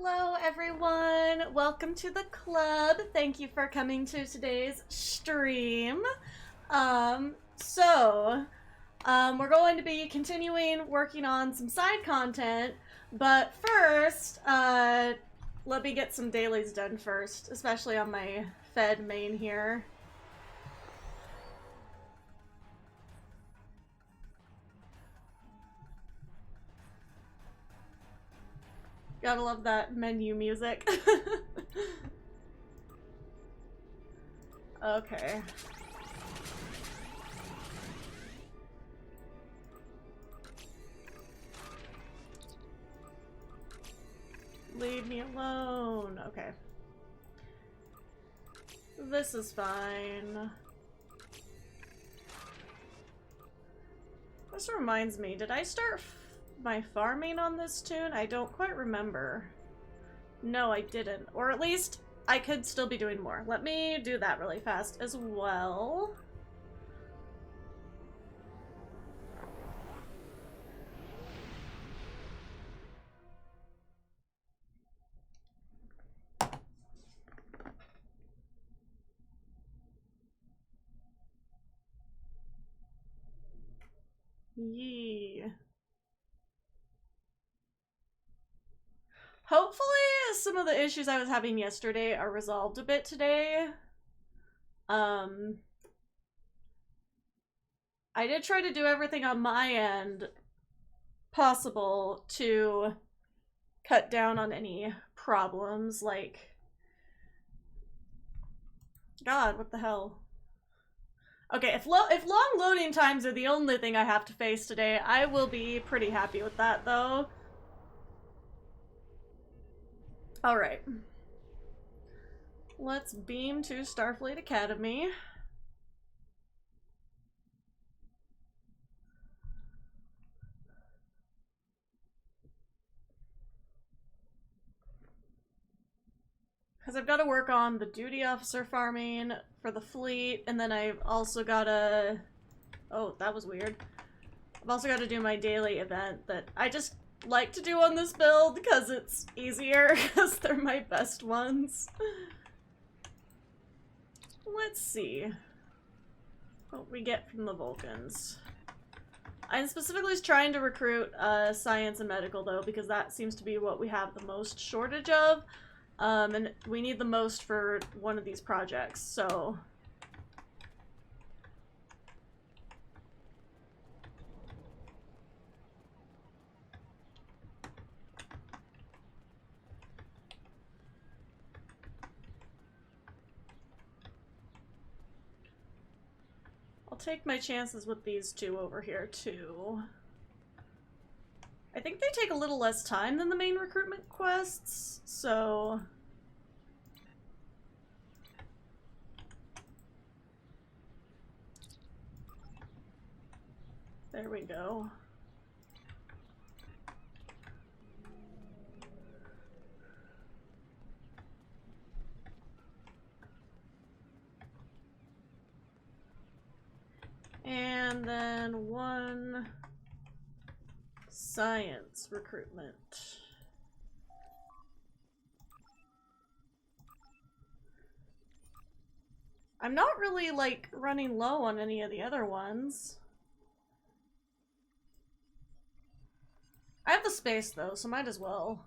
Hello everyone, welcome to the club. Thank you for coming to today's stream. We're going to be continuing working on some side content, but first, let me get some dailies done first, especially on my Fed main here. Gotta love that menu music. Okay. Leave me alone. Okay. This is fine. This reminds me, did I start my farming on this tune? I don't quite remember. No, I didn't. Or at least I could still be doing more. Let me do that really fast as well. Yee. Hopefully some of the issues I was having yesterday are resolved a bit today. I did try to do everything on my end possible to cut down on any problems, like... God, what the hell? Okay, if long loading times are the only thing I have to face today, I will be pretty happy with that, though. Alright. Let's beam to Starfleet Academy. Because I've got to work on the duty officer farming for the fleet, and then I've also got to... Oh, that was weird. I've also got to do my daily event that I just like to do on this build because it's easier, because they're my best ones. Let's see what we get from the Vulcans. I'm specifically trying to recruit science and medical, though, because that seems to be what we have the most shortage of. And we need the most for one of these projects, so... I'll take my chances with these two over here, too. I think they take a little less time than the main recruitment quests, so... There we go. And then one... science recruitment. I'm not really, like, running low on any of the other ones. I have the space, though, so might as well.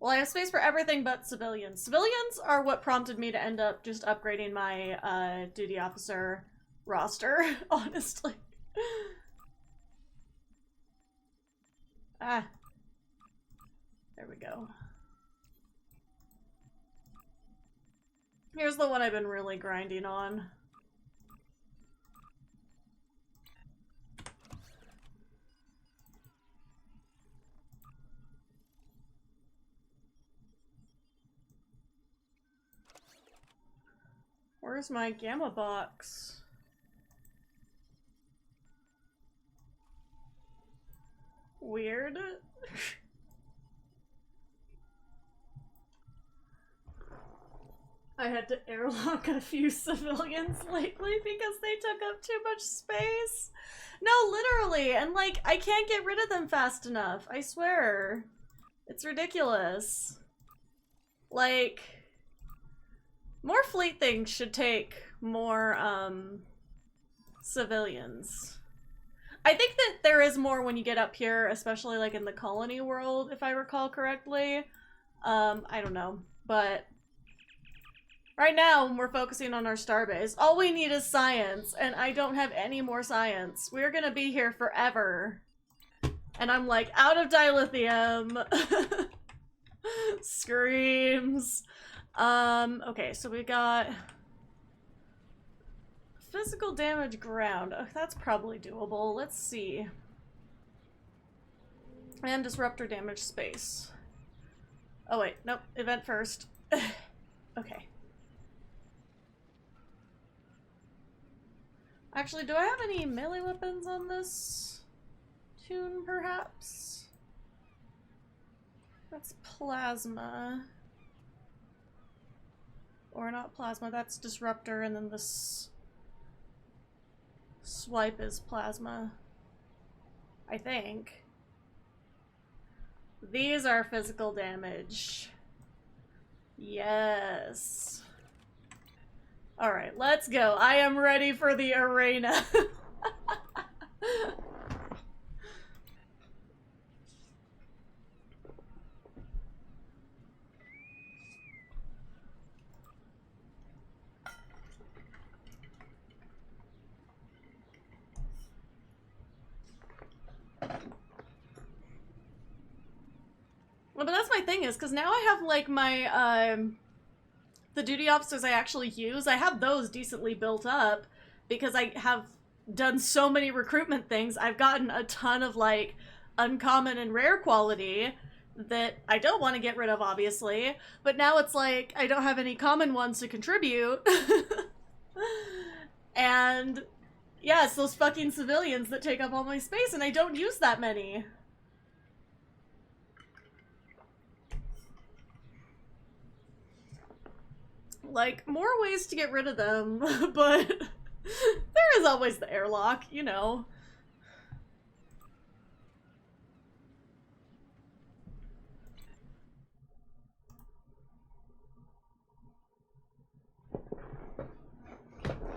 Well, I have space for everything but civilians. Civilians are what prompted me to end up just upgrading my duty officer roster, honestly. Ah. There we go. Here's the one I've been really grinding on. Where's my gamma box? Weird. I had to airlock a few civilians lately because they took up too much space. No, literally, and like, I can't get rid of them fast enough, I swear. It's ridiculous. Like, more fleet things should take more, civilians. I think that there is more when you get up here, especially like in the colony world, if I recall correctly. I don't know, but right now we're focusing on our starbase. All we need is science, and I don't have any more science. We're gonna be here forever. And I'm like, out of dilithium. Screams. Okay, so we got physical damage ground. Oh, that's probably doable. Let's see. And disruptor damage space. Oh wait, nope, event first. Okay. Actually, do I have any melee weapons on this tune, perhaps? That's plasma. Or not plasma, that's disruptor, and then this swipe is plasma. I think. These are physical damage. Yes. Alright, let's go. I am ready for the arena. Well, but that's my thing is, because now I have, like, my, the duty officers I actually use, I have those decently built up, because I have done so many recruitment things. I've gotten a ton of, like, uncommon and rare quality that I don't want to get rid of, obviously, but now it's like, I don't have any common ones to contribute. And, yeah, it's those fucking civilians that take up all my space, and I don't use that many. Like, more ways to get rid of them, but there is always the airlock, you know.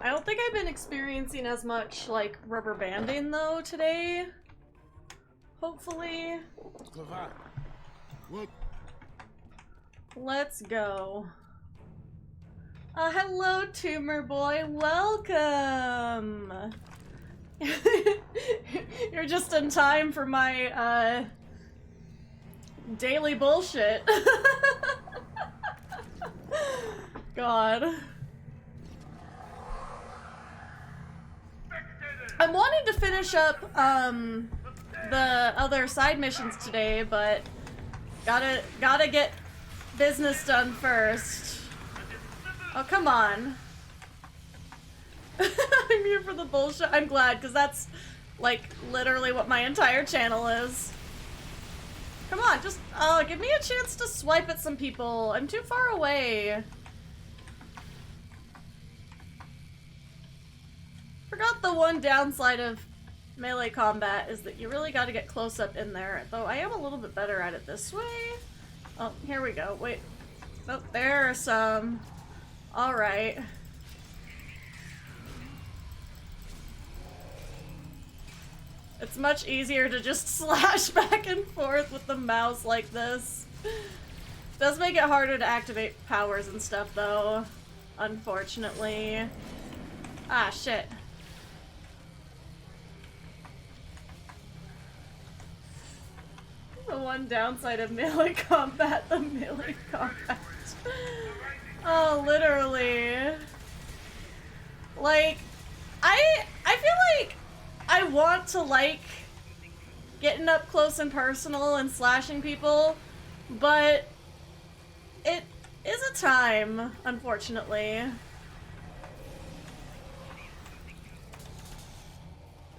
I don't think I've been experiencing as much, like, rubber banding, though, today. Hopefully. Let's go. Hello, Tumor Boy. Welcome! You're just in time for my, daily bullshit. God. I'm wanting to finish up, the other side missions today, but gotta get business done first. Oh, come on. I'm here for the bullshit. I'm glad, because that's, like, literally what my entire channel is. Come on, just, give me a chance to swipe at some people. I'm too far away. Forgot the one downside of melee combat is that you really gotta get close up in there, though I am a little bit better at it this way. Oh, here we go. Wait. Oh, there are some. Alright. It's much easier to just slash back and forth with the mouse like this. Does make it harder to activate powers and stuff, though. Unfortunately. Ah, shit. The one downside of melee combat, the melee combat. Oh, literally. Like, I feel like I want to like getting up close and personal and slashing people, but it is a time, unfortunately.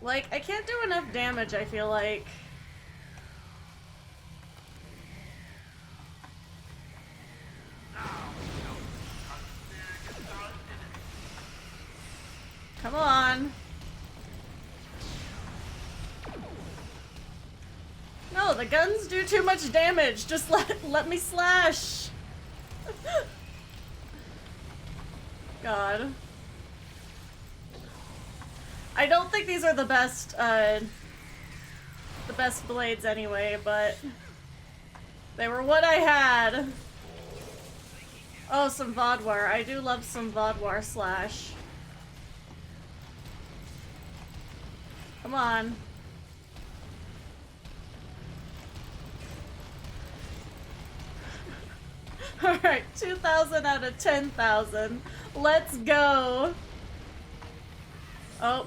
Like, I can't do enough damage, I feel like. Come on. No, the guns do too much damage. Just let me slash. God. I don't think these are the best blades anyway, but they were what I had. Oh, some Vodwar. I do love some Vodwar slash. Come on. Alright, 2,000 out of 10,000. Let's go. Oh.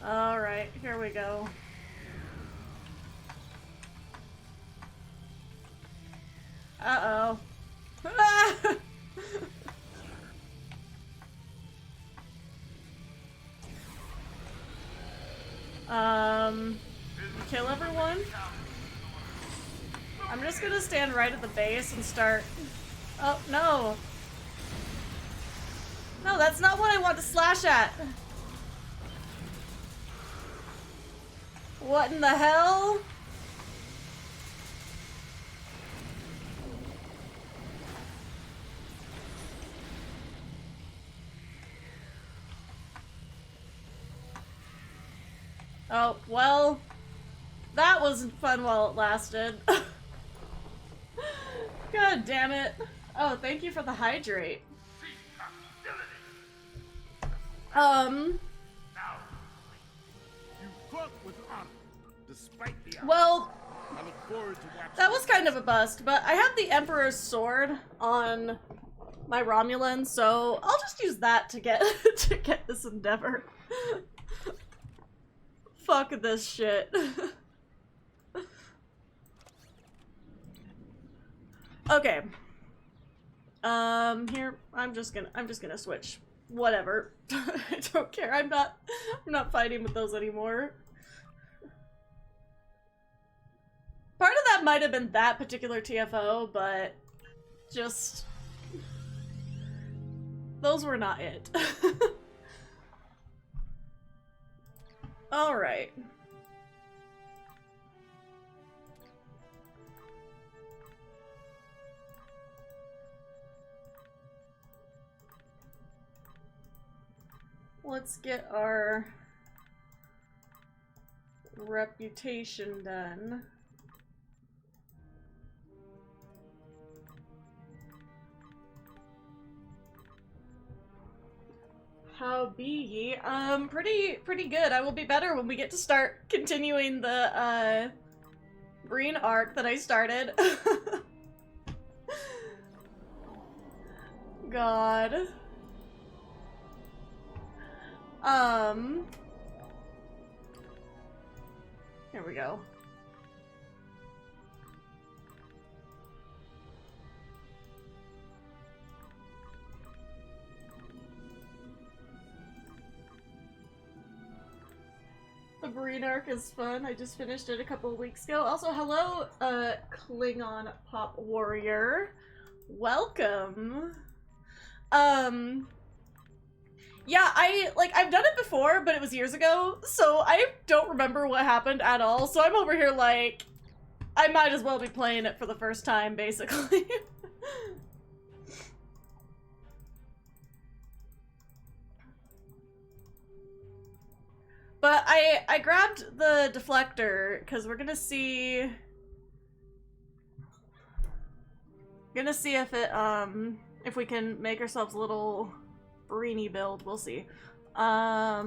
Alright, here we go. Uh-oh. Kill everyone? I'm just gonna stand right at the base and start... Oh, no. No, that's not what I want to slash at. What in the hell? Oh, well, that wasn't fun while it lasted. God damn it. Oh, thank you for the hydrate. Well, that was kind of a bust, but I have the Emperor's Sword on my Romulan, so I'll just use that to get to get this endeavor. Fuck this shit. Okay. Here, I'm just gonna switch. Whatever. I don't care. I'm not fighting with those anymore. Part of that might have been that particular TFO, but just... those were not it. Alright. Let's get our reputation done. How be ye? Pretty good. I will be better when we get to start continuing the, green arc that I started. God. Here we go. The green arc is fun. I just finished it a couple of weeks ago. Also, hello, Klingon Pop Warrior. Welcome. Yeah, I've done it before, but it was years ago, so I don't remember what happened at all, so I'm over here like, I might as well be playing it for the first time, basically. But I grabbed the deflector, because we're gonna see if it, if we can make ourselves a little Brini build. We'll see. I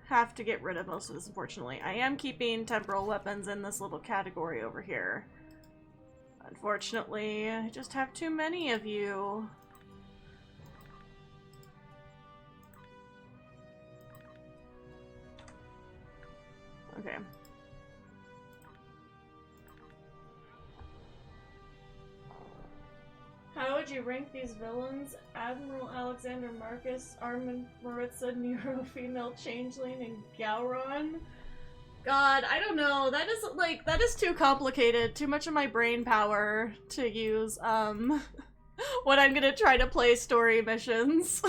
have to get rid of most of this, unfortunately. I am keeping temporal weapons in this little category over here. Unfortunately, I just have too many of you. Okay. How would you rank these villains? Admiral Alexander Marcus, Armin Maritza, Nero, Female Changeling, and Gowron? God, I don't know. That is, like, that is too complicated. Too much of my brain power to use, when I'm gonna try to play story missions.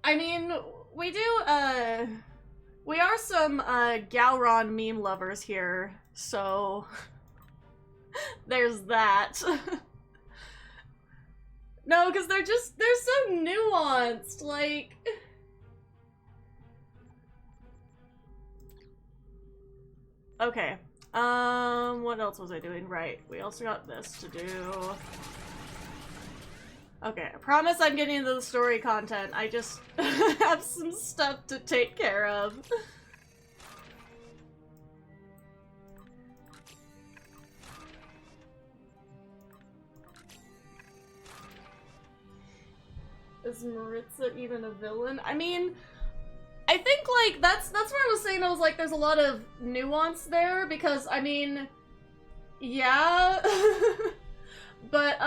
I mean, we do, we are some, Gowron meme lovers here, so... there's that. No, because they're so nuanced, like... Okay. What else was I doing? Right, we also got this to do. Okay, I promise I'm getting into the story content. I just have some stuff to take care of. Is Maritza even a villain? I mean, I think, like, that's what I was saying. I was like, there's a lot of nuance there, because, I mean, yeah, but,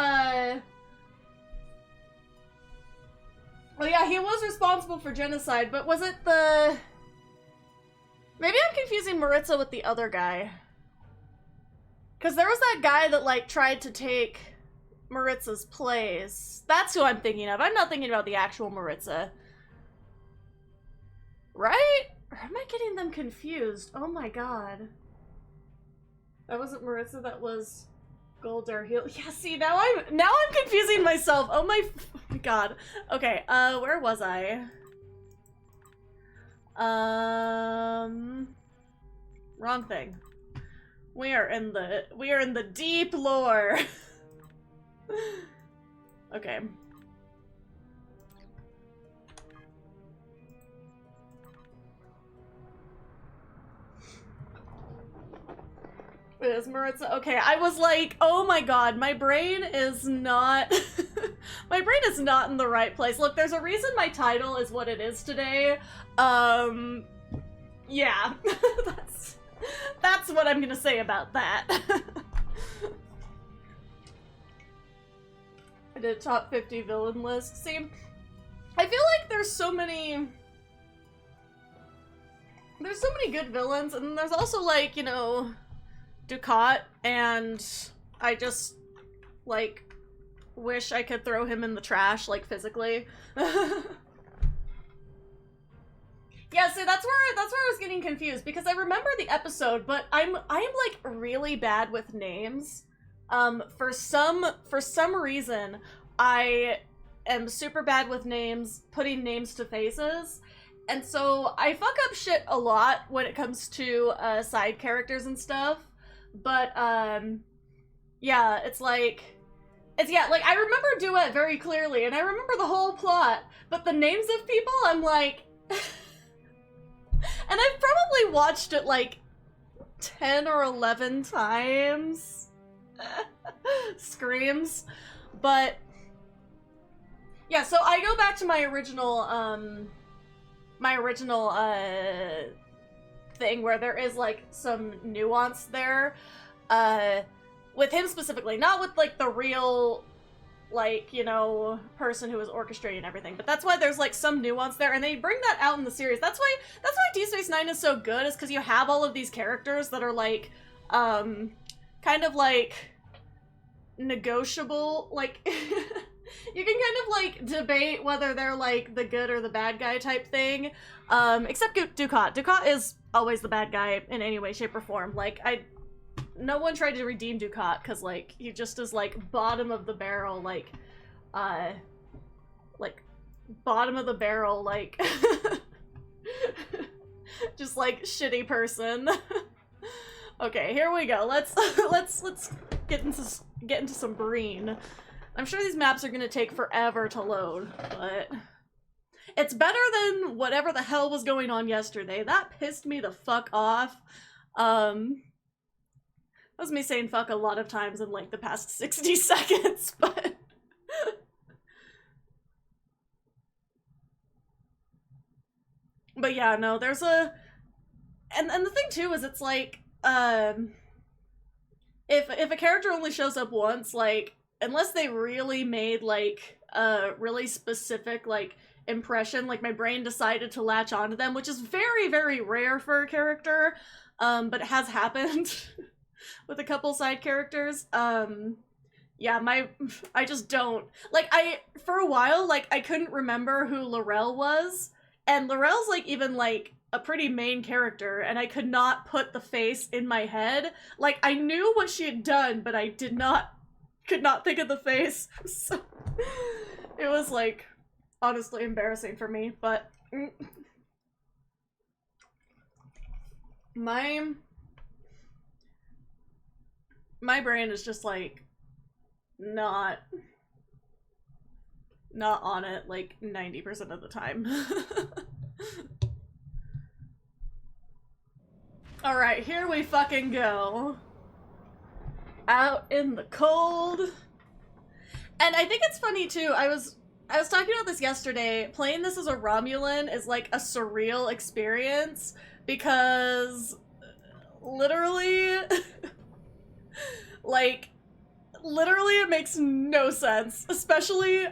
well, yeah, he was responsible for genocide, but was it the... Maybe I'm confusing Maritza with the other guy. Because there was that guy that, like, tried to take Maritza's place. That's who I'm thinking of. I'm not thinking about the actual Maritza. Right? Or am I getting them confused? Oh my god. That wasn't Maritza, that was Goldar Heel. Yeah, see, now I'm confusing myself. Oh my god. Okay, where was I? Wrong thing. We are in the deep lore. Okay. Is Maritza? Okay, I was like, oh my god, my brain is not... my brain is not in the right place. Look, there's a reason my title is what it is today. Yeah. That's what I'm gonna say about that. I did a top 50 villain list. See, I feel like there's so many good villains, and there's also, like, you know, Ducat, and I just, like, wish I could throw him in the trash, like, physically. Yeah, so that's where I was getting confused, because I remember the episode, but I am like really bad with names. For some reason, I am super bad with names, putting names to faces, and so I fuck up shit a lot when it comes to side characters and stuff. But yeah, like I remember Duet very clearly, and I remember the whole plot, but the names of people, I'm like. And I've probably watched it like 10 or 11 times. Screams. But yeah, so I go back to my original thing where there is like some nuance there. With him specifically, not with like the real, like, you know, person who was orchestrating everything, but that's why there's like some nuance there, and they bring that out in the series. That's why Deep Space Nine is so good, is because you have all of these characters that are like kind of like negotiable, like you can kind of like debate whether they're like the good or the bad guy type thing, except Ducat is always the bad guy in any way, shape, or form. Like, no one tried to redeem Ducat, because, like, he just is, like, bottom of the barrel, like, bottom of the barrel, like, just, like, shitty person. Okay, here we go. Let's get into some Breen. I'm sure these maps are gonna take forever to load, but it's better than whatever the hell was going on yesterday. That pissed me the fuck off. That was me saying fuck a lot of times in, like, the past 60 seconds, but... But yeah, no, there's a... And the thing, too, is it's like, if a character only shows up once, like, unless they really made, like, a really specific, like, impression, like, my brain decided to latch onto them, which is very, very rare for a character, but it has happened with a couple side characters. Yeah, I just don't. Like, for a while, like, I couldn't remember who Laurel was, and Laurel's, like, even, like, a pretty main character, and I could not put the face in my head. Like, I knew what she had done, but I could not think of the face. So, it was, like, honestly embarrassing for me, but my brain is just, like, not on it, like, 90% of the time. Alright, here we fucking go. Out in the cold. And I think it's funny, too, I was talking about this yesterday. Playing this as a Romulan is, like, a surreal experience, because literally, like, literally it makes no sense. Especially,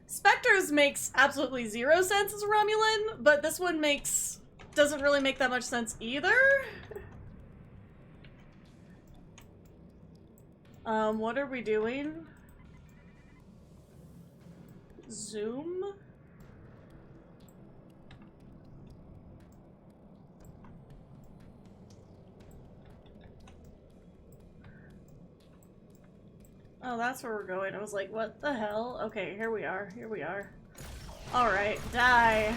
Spectres makes absolutely zero sense as a Romulan, but this one doesn't really make that much sense either. What are we doing? Zoom? Oh, that's where we're going. I was like, what the hell? Okay, here we are. Here we are. Alright, die.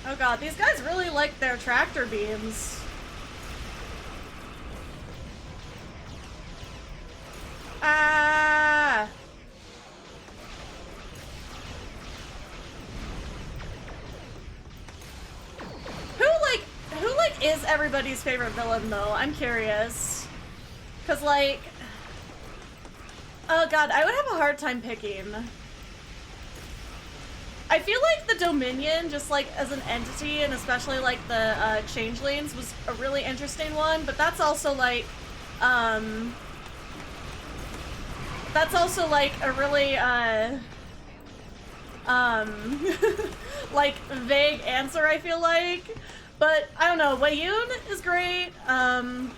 Oh god, these guys really like their tractor beams. Ah! Who is everybody's favorite villain, though? I'm curious. Cause, like... Oh god, I would have a hard time picking. I feel like the Dominion, just, like, as an entity, and especially, like, the, Changelings, was a really interesting one, but that's also, like, that's also, like, a really, like, vague answer, I feel like. But, I don't know, Weyoun is great. The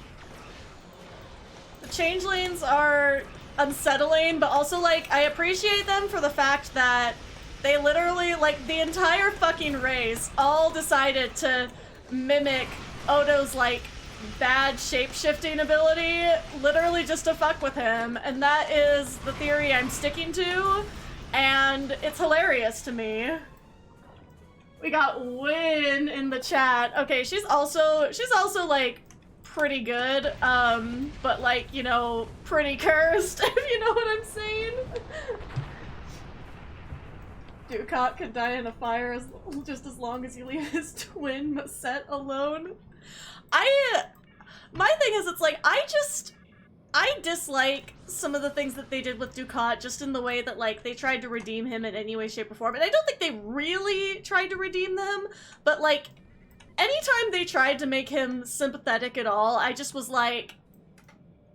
Changelings are unsettling, but also, like, I appreciate them for the fact that they literally, like, the entire fucking race all decided to mimic Odo's, like, bad shape-shifting ability, literally just to fuck with him, and that is the theory I'm sticking to, and it's hilarious to me. We got Win in the chat. Okay, she's also like pretty good, but like, you know, pretty cursed, if you know what I'm saying. Dukat could die in a fire just as long as he leaves his twin set alone. My thing is, it's like, I dislike some of the things that they did with Dukat, just in the way that, like, they tried to redeem him in any way, shape, or form. And I don't think they really tried to redeem them, but, like, anytime they tried to make him sympathetic at all, I just was like,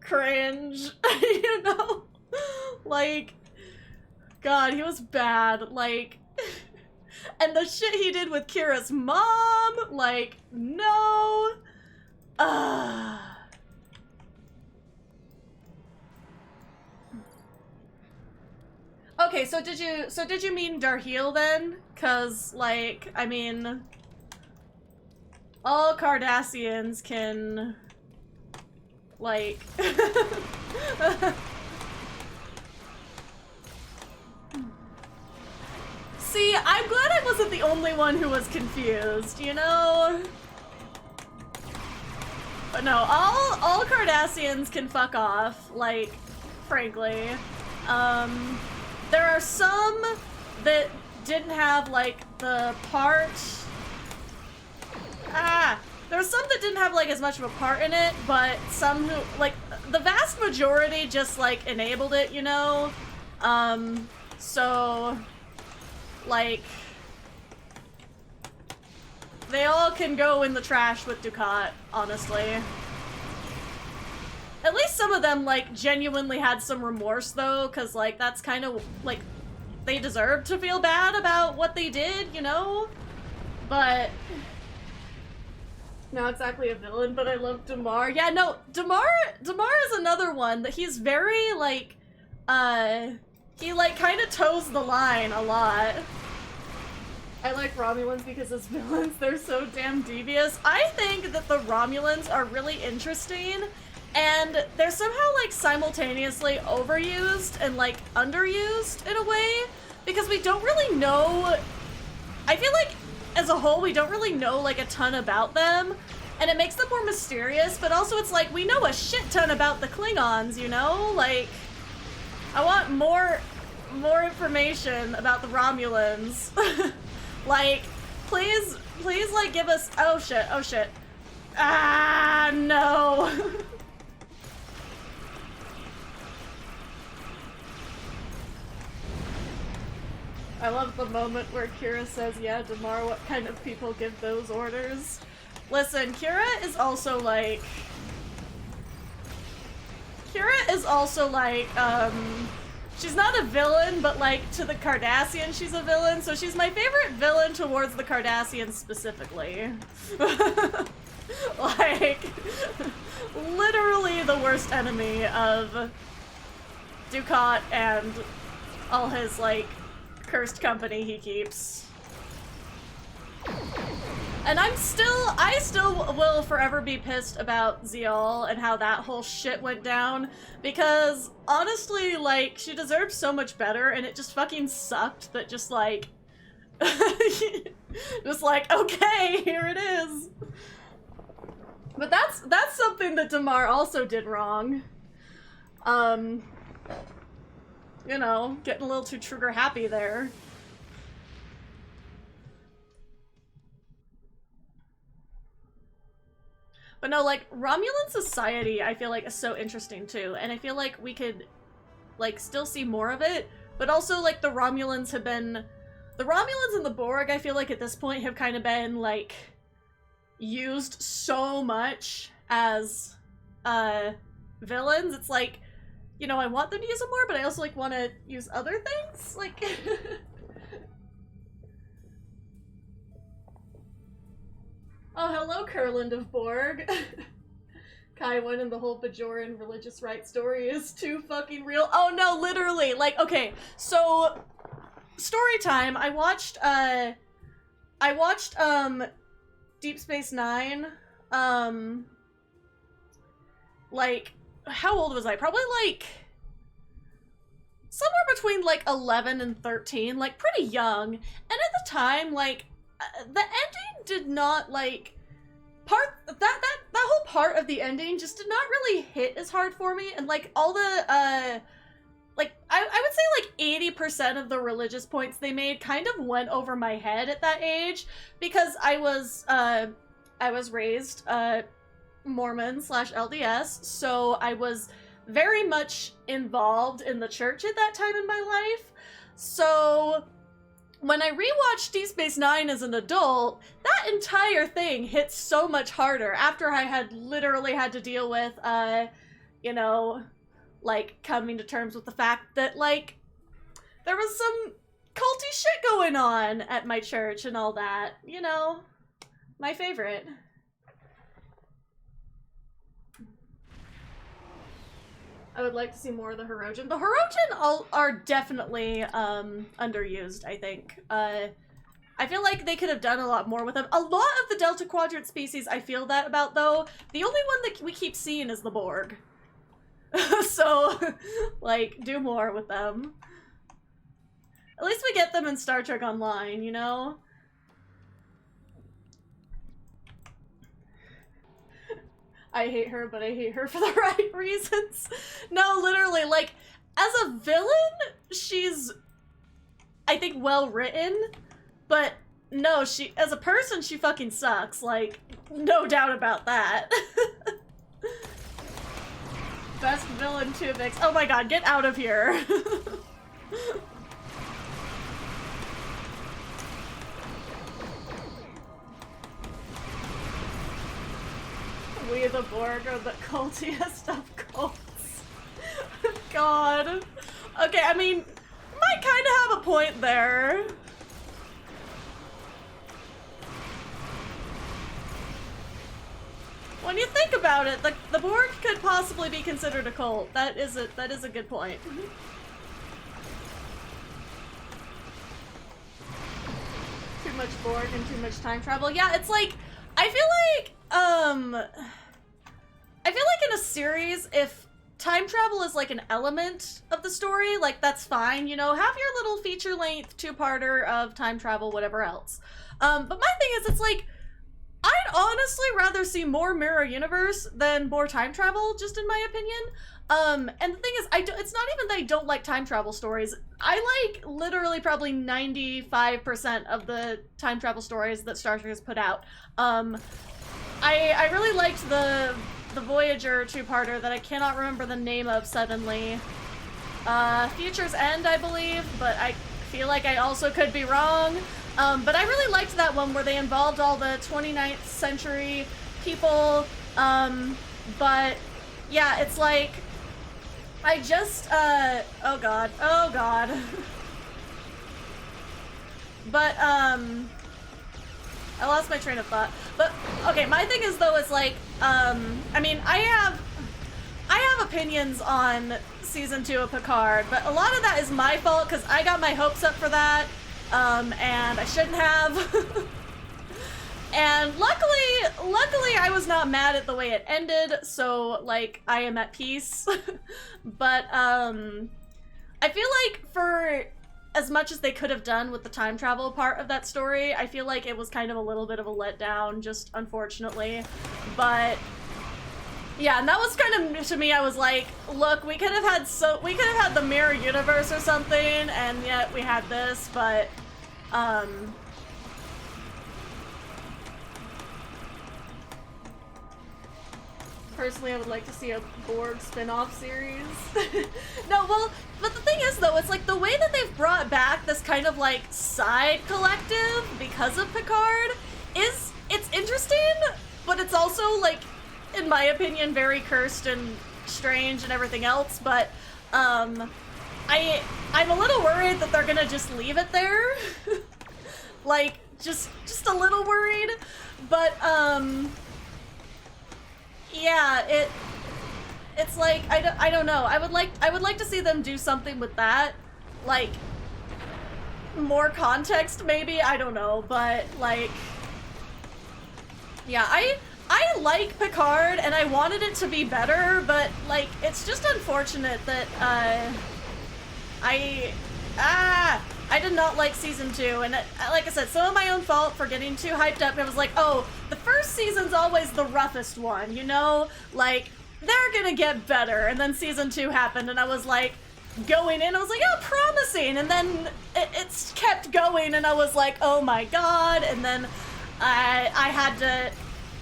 cringe, you know? Like, God, he was bad, like, and the shit he did with Kira's mom, like, no. Okay, so did you mean Darheal then? 'Cause, like, I mean, all Cardassians can, like, see, I'm glad I wasn't the only one who was confused, you know? But no, all Cardassians can fuck off, like, frankly. There are some that didn't have, like, the part... there are some that didn't have, like, as much of a part in it, but some who, like, the vast majority just, like, enabled it, you know? So... like... They all can go in the trash with Ducat, honestly. At least some of them, like, genuinely had some remorse, though, because, like, that's kind of, like, they deserve to feel bad about what they did, you know? But... not exactly a villain, but I love Damar. Yeah, no, Damar is another one that he's very, like, he, like, kind of toes the line a lot. I like Romulans because as villains, they're so damn devious. I think that the Romulans are really interesting, and they're somehow, like, simultaneously overused and, like, underused in a way, because we don't really know... I feel like, as a whole, we don't really know, like, a ton about them, and it makes them more mysterious, but also it's like, we know a shit ton about the Klingons, you know? Like, I want more information about the Romulans. Like, please, like, give us... oh shit, oh shit. Ah, no. I love the moment where Kira says, yeah, Damar, what kind of people give those orders? Listen, Kira is also like, she's not a villain, but like, to the Cardassians she's a villain, so she's my favorite villain towards the Cardassians specifically. Like, literally the worst enemy of Ducat and all his, like, cursed company he keeps. And I still will forever be pissed about Zial and how that whole shit went down, because honestly, like, she deserved so much better, and it just fucking sucked that just like, just like, okay, here it is. But that's something that Damar also did wrong. You know, getting a little too trigger happy there. But no, like, Romulan society, I feel like, is so interesting, too. And I feel like we could, like, still see more of it. But also, like, the Romulans have been... the Romulans and the Borg, I feel like, at this point, have kind of been, like, used so much as, villains. It's like, you know, I want them to use them more, but I also, like, want to use other things. Like... oh, hello, Kurland of Borg. Kaiwan and the whole Bajoran religious right story is too fucking real. Oh no, literally. Like, okay, so story time. I watched Deep Space Nine. Like, how old was I? Probably like somewhere between like 11 and 13, like pretty young. And at the time, like, the ending did not, like, that whole part of the ending just did not really hit as hard for me, and, like, all the, like, I would say, like, 80% of the religious points they made kind of went over my head at that age, because I was raised, Mormon/LDS, so I was very much involved in the church at that time in my life, so... when I rewatched Deep Space Nine as an adult, that entire thing hit so much harder after I had literally had to deal with, you know, like, coming to terms with the fact that, like, there was some culty shit going on at my church and all that. You know, my favorite. I would like to see more of the Hirogen. The Hirogen are definitely underused, I think. I feel like they could have done a lot more with them. A lot of the Delta Quadrant species I feel that about, though. The only one that we keep seeing is the Borg. So, like, do more with them. At least we get them in Star Trek Online, you know? I hate her, but I hate her for the right reasons. No, literally, like, as a villain, she's, I think, well written, but no, as a person, she fucking sucks, like, no doubt about that. Best villain Tuvix. Oh my god, get out of here. the Borg are the cultiest of cults. God. Okay, I mean, might kind of have a point there. When you think about it, the Borg could possibly be considered a cult. That is a good point. Too much Borg and too much time travel. Yeah, it's like I feel like in a series, if time travel is like an element of the story, like that's fine, you know, have your little feature-length two-parter of time travel, whatever else. But my thing is, it's like, I'd honestly rather see more mirror universe than more time travel, just in my opinion. And the thing is, it's not even that I don't like time travel stories. I like literally probably 95% of the time travel stories that Star Trek has put out. I really liked the Voyager two-parter that I cannot remember the name of suddenly. Future's End, I believe, but I feel like I also could be wrong. But I really liked that one where they involved all the 29th century people. But yeah, it's like, I just, oh god. But, I lost my train of thought. But, okay, my thing is though, is like, I mean, I have opinions on season 2 of Picard, but a lot of that is my fault because I got my hopes up for that. And I shouldn't have. And luckily I was not mad at the way it ended, so, like, I am at peace. But, I feel like for as much as they could have done with the time travel part of that story, I feel like it was kind of a little bit of a letdown, just unfortunately. But yeah, and that was kind of, to me, I was like, look, we could have had the mirror universe or something, and yet we had this, but, personally, I would like to see a Borg spin-off series. No, well, but the thing is, though, it's like the way that they've brought back this kind of, like, side collective because of Picard it's interesting, but it's also, like, in my opinion, very cursed and strange and everything else, but, I'm a little worried that they're gonna just leave it there. Like, just a little worried, but, yeah, it's like, I don't know, I would like to see them do something with that, like, more context maybe, I don't know, but, like, yeah, I like Picard, and I wanted it to be better, but, like, it's just unfortunate that, I did not like season 2, and like I said, some of my own fault for getting too hyped up. I was like, oh, the first season's always the roughest one, you know? Like, they're gonna get better, and then season 2 happened, and I was like, going in, I was like, oh, promising, and then it's kept going, and I was like, oh my god, and then I had to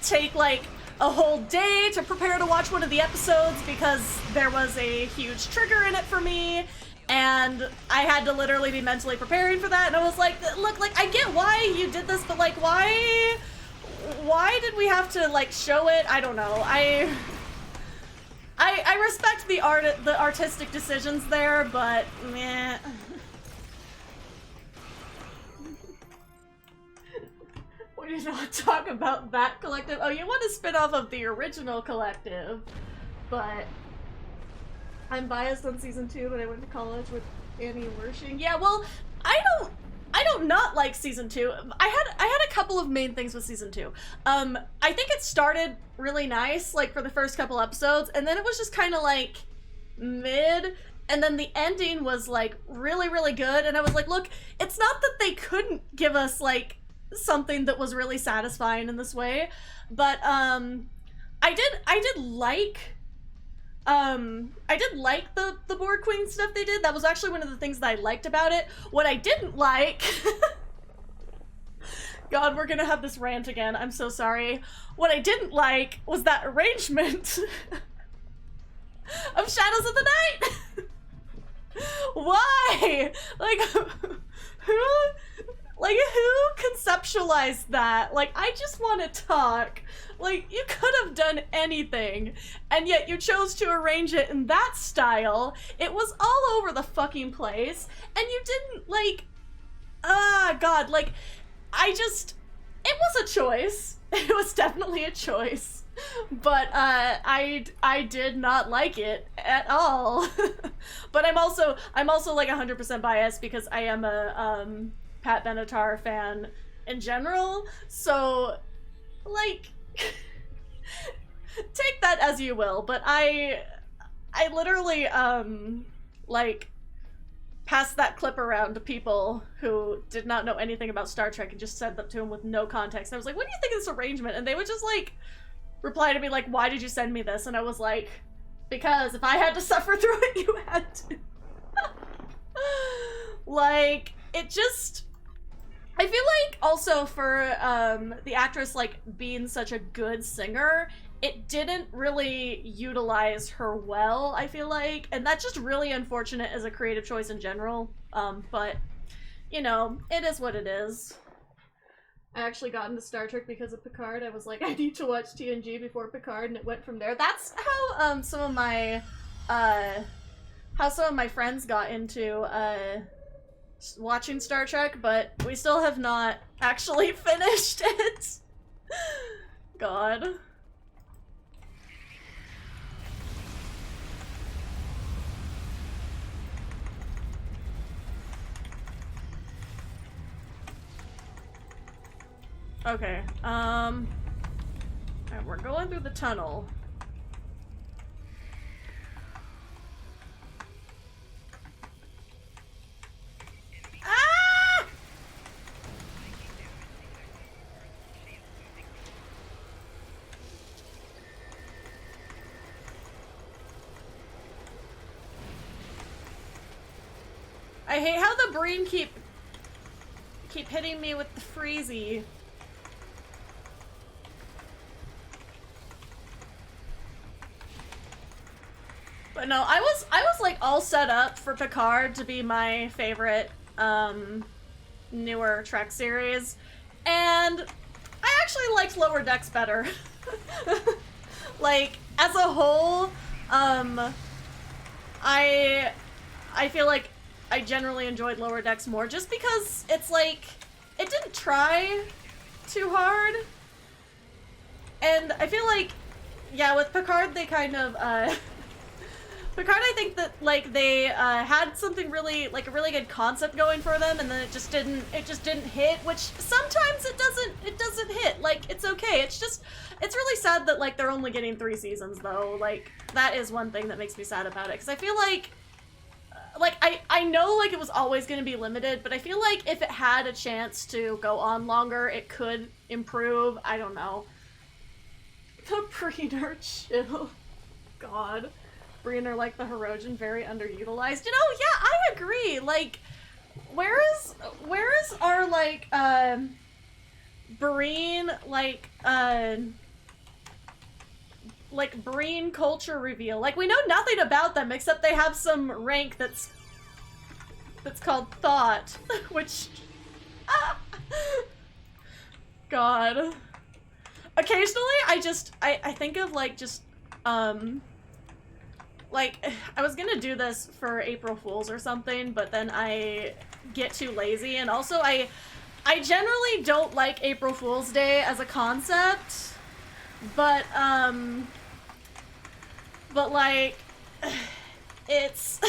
take, like, a whole day to prepare to watch one of the episodes because there was a huge trigger in it for me, and I had to literally be mentally preparing for that, and I was like, look, like, I get why you did this, but, like, why did we have to, like, show it? I don't know. I respect the artistic decisions there, but meh. We did not talk about that collective. Oh, you want a spin-off of the original collective, but I'm biased on season 2, but I went to college with Annie Wershing. Yeah, well, I don't not like season 2. I had a couple of main things with season 2. I think it started really nice, like, for the first couple episodes, and then it was just kind of, like, mid, and then the ending was, like, really, really good, and I was like, look, it's not that they couldn't give us, like, something that was really satisfying in this way, but, I did like the Borg Queen stuff they did. That was actually one of the things that I liked about it. What I didn't like God, we're gonna have this rant again. I'm so sorry. What I didn't like was that arrangement of Shadows of the Night. Why? Like, who? Like, who conceptualized that? Like, I just want to talk. Like, you could have done anything, and yet you chose to arrange it in that style. It was all over the fucking place, and you didn't, like... God, like, it was a choice. It was definitely a choice. But, I did not like it at all. But I'm also, like, 100% biased because I am a, Pat Benatar fan in general, so, like, take that as you will, but I literally, like, passed that clip around to people who did not know anything about Star Trek and just sent that to them with no context. And I was like, what do you think of this arrangement? And they would just, like, reply to me, like, why did you send me this? And I was like, because if I had to suffer through it, you had to. Like, it just... I feel like also for the actress like being such a good singer, it didn't really utilize her well, I feel like, and that's just really unfortunate as a creative choice in general. But you know, it is what it is. I actually got into Star Trek because of Picard. I was like, I need to watch TNG before Picard, and it went from there. That's how some of my friends got into watching Star Trek, but we still have not actually finished it. God. Okay, alright, we're going through the tunnel. Ah! I hate how the Breen keep hitting me with the freezy. But no, I was like all set up for Picard to be my favorite newer Trek series, and I actually liked Lower Decks better. Like, as a whole, I feel like I generally enjoyed Lower Decks more just because it's like, it didn't try too hard. And I feel like, yeah, with Picard they kind of, Picard, I think that, like, they, had something really, like, a really good concept going for them, and then it just didn't hit, which sometimes it doesn't hit. Like, it's okay. It's just, it's really sad that, like, they're only getting 3 seasons, though. Like, that is one thing that makes me sad about it, because I feel like, I know, like, it was always going to be limited, but I feel like if it had a chance to go on longer, it could improve. I don't know. The Breener chill. God. Breener like the Hirogen, very underutilized. You know, yeah, I agree. Like, where is our, like, Breen, like Breen culture reveal? Like, we know nothing about them except they have some rank that's called Thought, which, God. Occasionally, I think of, like, just, like, I was gonna do this for April Fools or something, but then I get too lazy, and also I generally don't like April Fool's Day as a concept, but like, it's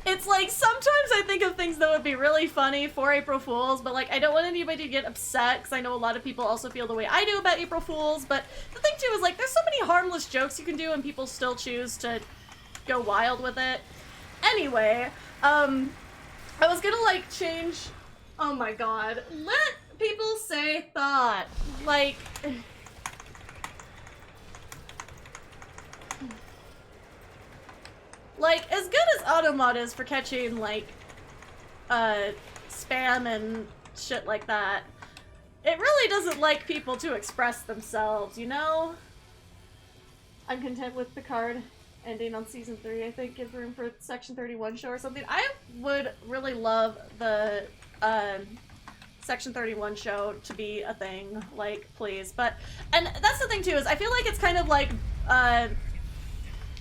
it's like, sometimes I think of things that would be really funny for April Fools, but like, I don't want anybody to get upset, because I know a lot of people also feel the way I do about April Fools, but the thing too is, like, there's so many harmless jokes you can do and people still choose to go wild with it. Anyway, I was gonna, like, change, oh my god, let people say Thought, like, like, as good as Automod is for catching, like, spam and shit like that, it really doesn't like people to express themselves, you know? I'm content with Picard ending on season 3, I think. Give room for Section 31 show or something. I would really love the Section 31 show to be a thing, like, please. But, and that's the thing too, is I feel like it's kind of like,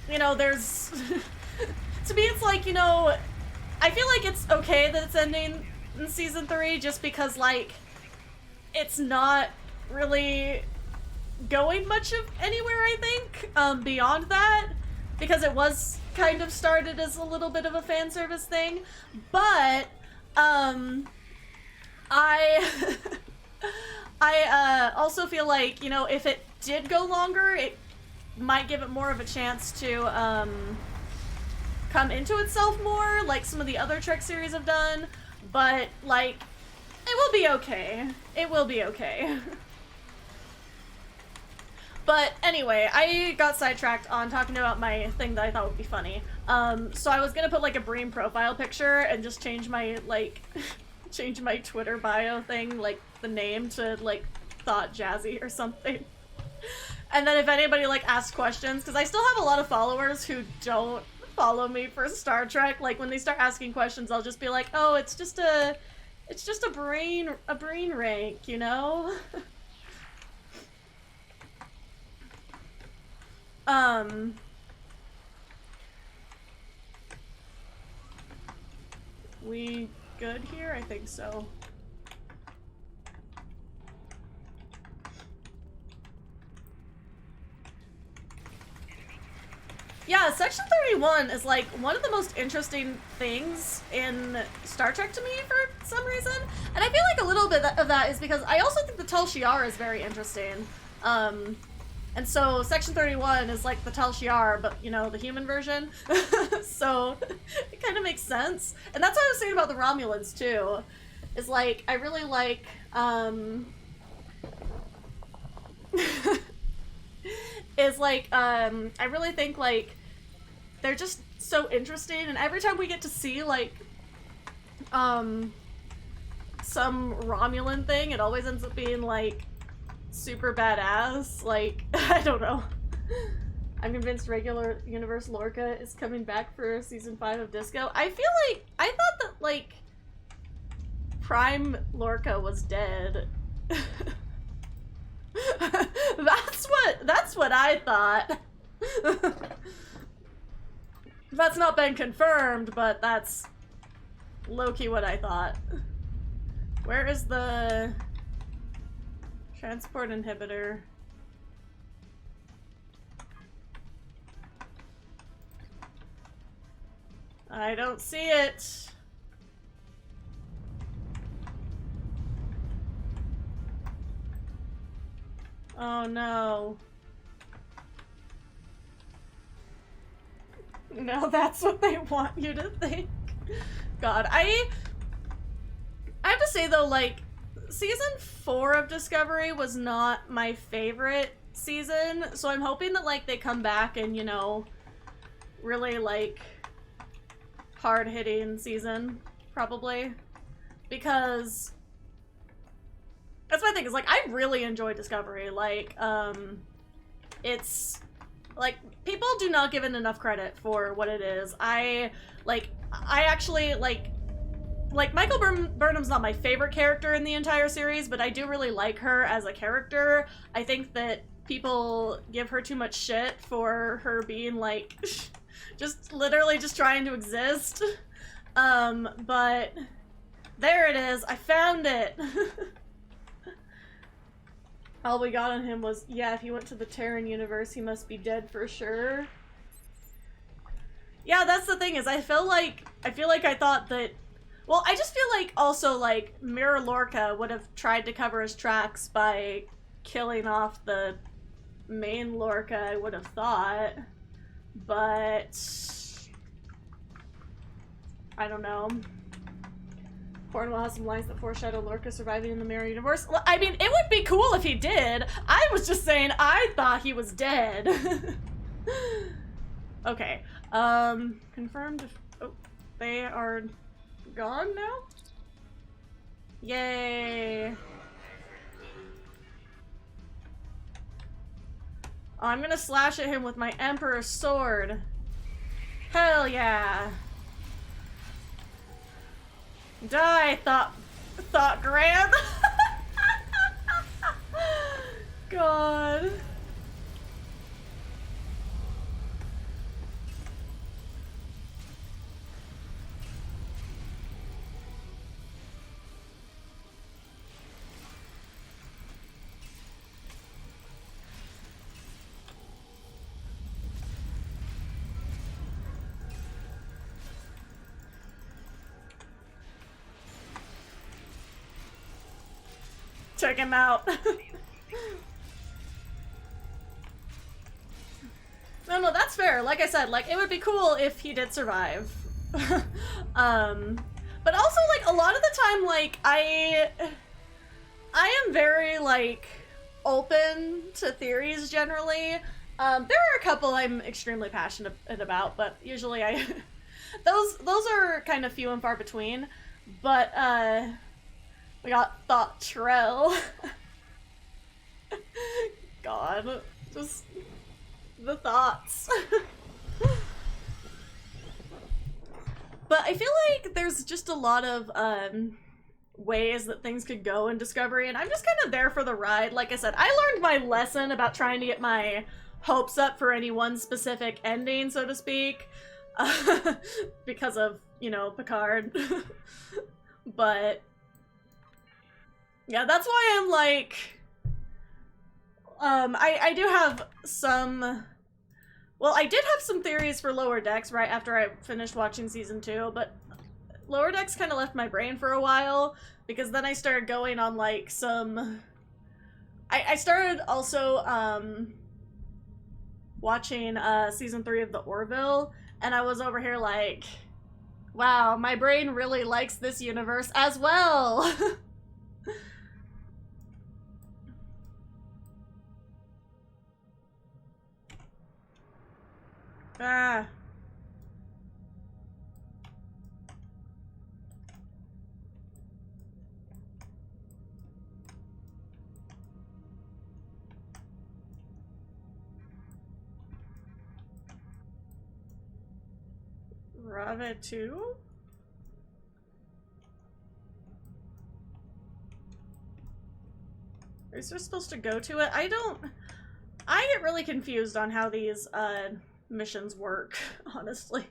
you know, there's, to me it's like, you know, I feel like it's okay that it's ending in season 3 just because, like, it's not really going much of anywhere, I think, beyond that, because it was kind of started as a little bit of a fan service thing, but, I also feel like, you know, if it did go longer, it might give it more of a chance to, come into itself more, like some of the other Trek series have done, but, like, it will be okay. It will be okay. But anyway, I got sidetracked on talking about my thing that I thought would be funny. So I was gonna put, like, a Bream profile picture and just change my, like, change my Twitter bio thing, like, the name to, like, Thought Jazi or something. And then if anybody, like, asks questions, because I still have a lot of followers who don't follow me for Star Trek, like, when they start asking questions, I'll just be like, oh, it's just a brain rank, you know? We good here? I think so. Yeah, Section 31 is, like, one of the most interesting things in Star Trek to me for some reason. And I feel like a little bit of that is because I also think the Tal Shiar is very interesting. And so Section 31 is like the Tal Shiar, but, you know, the human version. So it kind of makes sense. And that's what I was saying about the Romulans, too. Is, like, I really like, I really think, like, they're just so interesting, and every time we get to see, like, some Romulan thing, it always ends up being, like, super badass. Like, I don't know. I'm convinced regular universe Lorca is coming back for season 5 of Disco. I feel like, I thought that, like, Prime Lorca was dead. That's what I thought. That's not been confirmed, but that's low-key what I thought. Where is the transport inhibitor? I don't see it. Oh no. No, that's what they want you to think. God, I have to say though, like, season 4 of Discovery was not my favorite season, so I'm hoping that, like, they come back and, you know, really, like, hard-hitting season, probably. Because that's my thing, is, like, I really enjoy Discovery. Like, it's, like, people do not give it enough credit for what it is. I actually, like, Michael Burnham's not my favorite character in the entire series, but I do really like her as a character. I think that people give her too much shit for her being, like, just literally just trying to exist. But there it is. I found it. All we got on him was, yeah, if he went to the Terran universe, he must be dead for sure. Yeah, that's the thing, is I feel like I thought that, well, I just feel like also, like, Mirror Lorca would have tried to cover his tracks by killing off the main Lorca, I would have thought. But I don't know. Cornwell has some lines that foreshadow Lorca surviving in the Mirror Universe. Well, I mean, it would be cool if he did. I was just saying I thought he was dead. Okay. Confirmed. Oh, they are gone now? Yay. Oh, I'm gonna slash at him with my Emperor's sword. Hell yeah. Die, Thought grand. God. Check him out. No, that's fair. Like I said, like, it would be cool if he did survive. But also, like, a lot of the time, like, I am very, like, open to theories generally. There are a couple I'm extremely passionate about, but usually those are kind of few and far between. But, we got Thought Trell. God, just the thoughts. But I feel like there's just a lot of ways that things could go in Discovery, and I'm just kind of there for the ride. Like I said, I learned my lesson about trying to get my hopes up for any one specific ending, so to speak, because of, you know, Picard. But yeah, that's why I'm like, I do have some, well, I did have some theories for Lower Decks right after I finished watching season 2, but Lower Decks kind of left my brain for a while, because then I started going on, like, some, I started also, watching, season 3 of The Orville, and I was over here like, wow, my brain really likes this universe as well! Ah. Rave 2? Is there supposed to go to it? I get really confused on how these, missions work, honestly.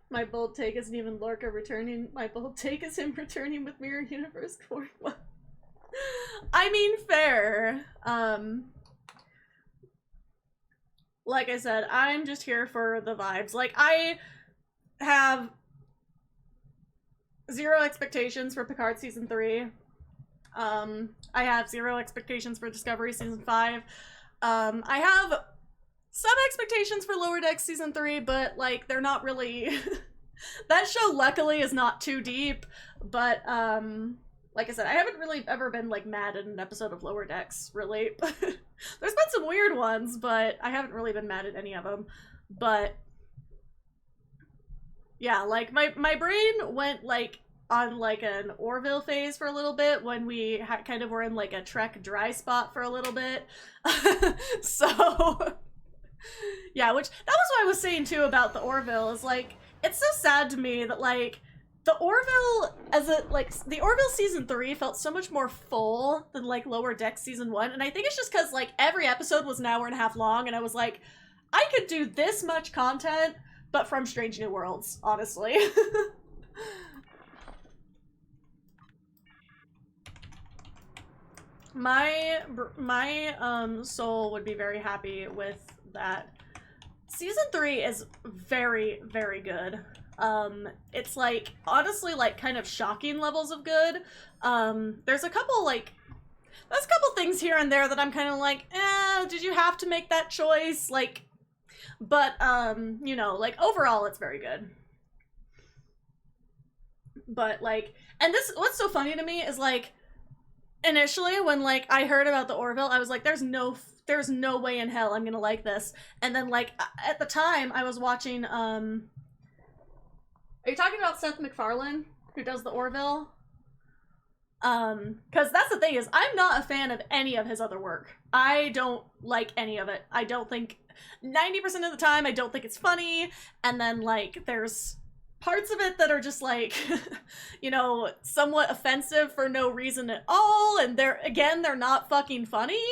My bold take isn't even Lorca returning. My bold take is him returning with Mirror Universe Core. I mean, fair. Like I said, I'm just here for the vibes. Like, I have zero expectations for Picard Season 3. I have zero expectations for Discovery Season 5. I have some expectations for Lower Decks Season 3, but, like, they're not really... That show, luckily, is not too deep, but, like I said, I haven't really ever been, like, mad at an episode of Lower Decks, really. There's been some weird ones, but I haven't really been mad at any of them. But, yeah, like, my brain went, like, on, like, an Orville phase for a little bit when we kind of were in, like, a Trek dry spot for a little bit. So... Yeah, which, that was what I was saying too about the Orville, is like, it's so sad to me that, like, the Orville, the Orville Season 3 felt so much more full than, like, Lower Decks Season 1, and I think it's just because, like, every episode was an hour and a half long, and I was like, I could do this much content, but from Strange New Worlds, honestly. My soul would be very happy with that. Season 3 is very, very good. It's like, honestly, like, kind of shocking levels of good. There's a couple, like, there's a couple things here and there that I'm kind of like, did you have to make that choice? Like, but, you know, like, overall, it's very good. But, like, and this, what's so funny to me is, like, initially, when, like, I heard about the Orville, I was like, there's no way in hell I'm gonna like this. And then, like, at the time, I was watching, are you talking about Seth MacFarlane, who does the Orville? Because that's the thing is, I'm not a fan of any of his other work. I don't like any of it. I don't think, 90% of the time, I don't think it's funny, and then, like, there's parts of it that are just like, you know, somewhat offensive for no reason at all, and they're not fucking funny.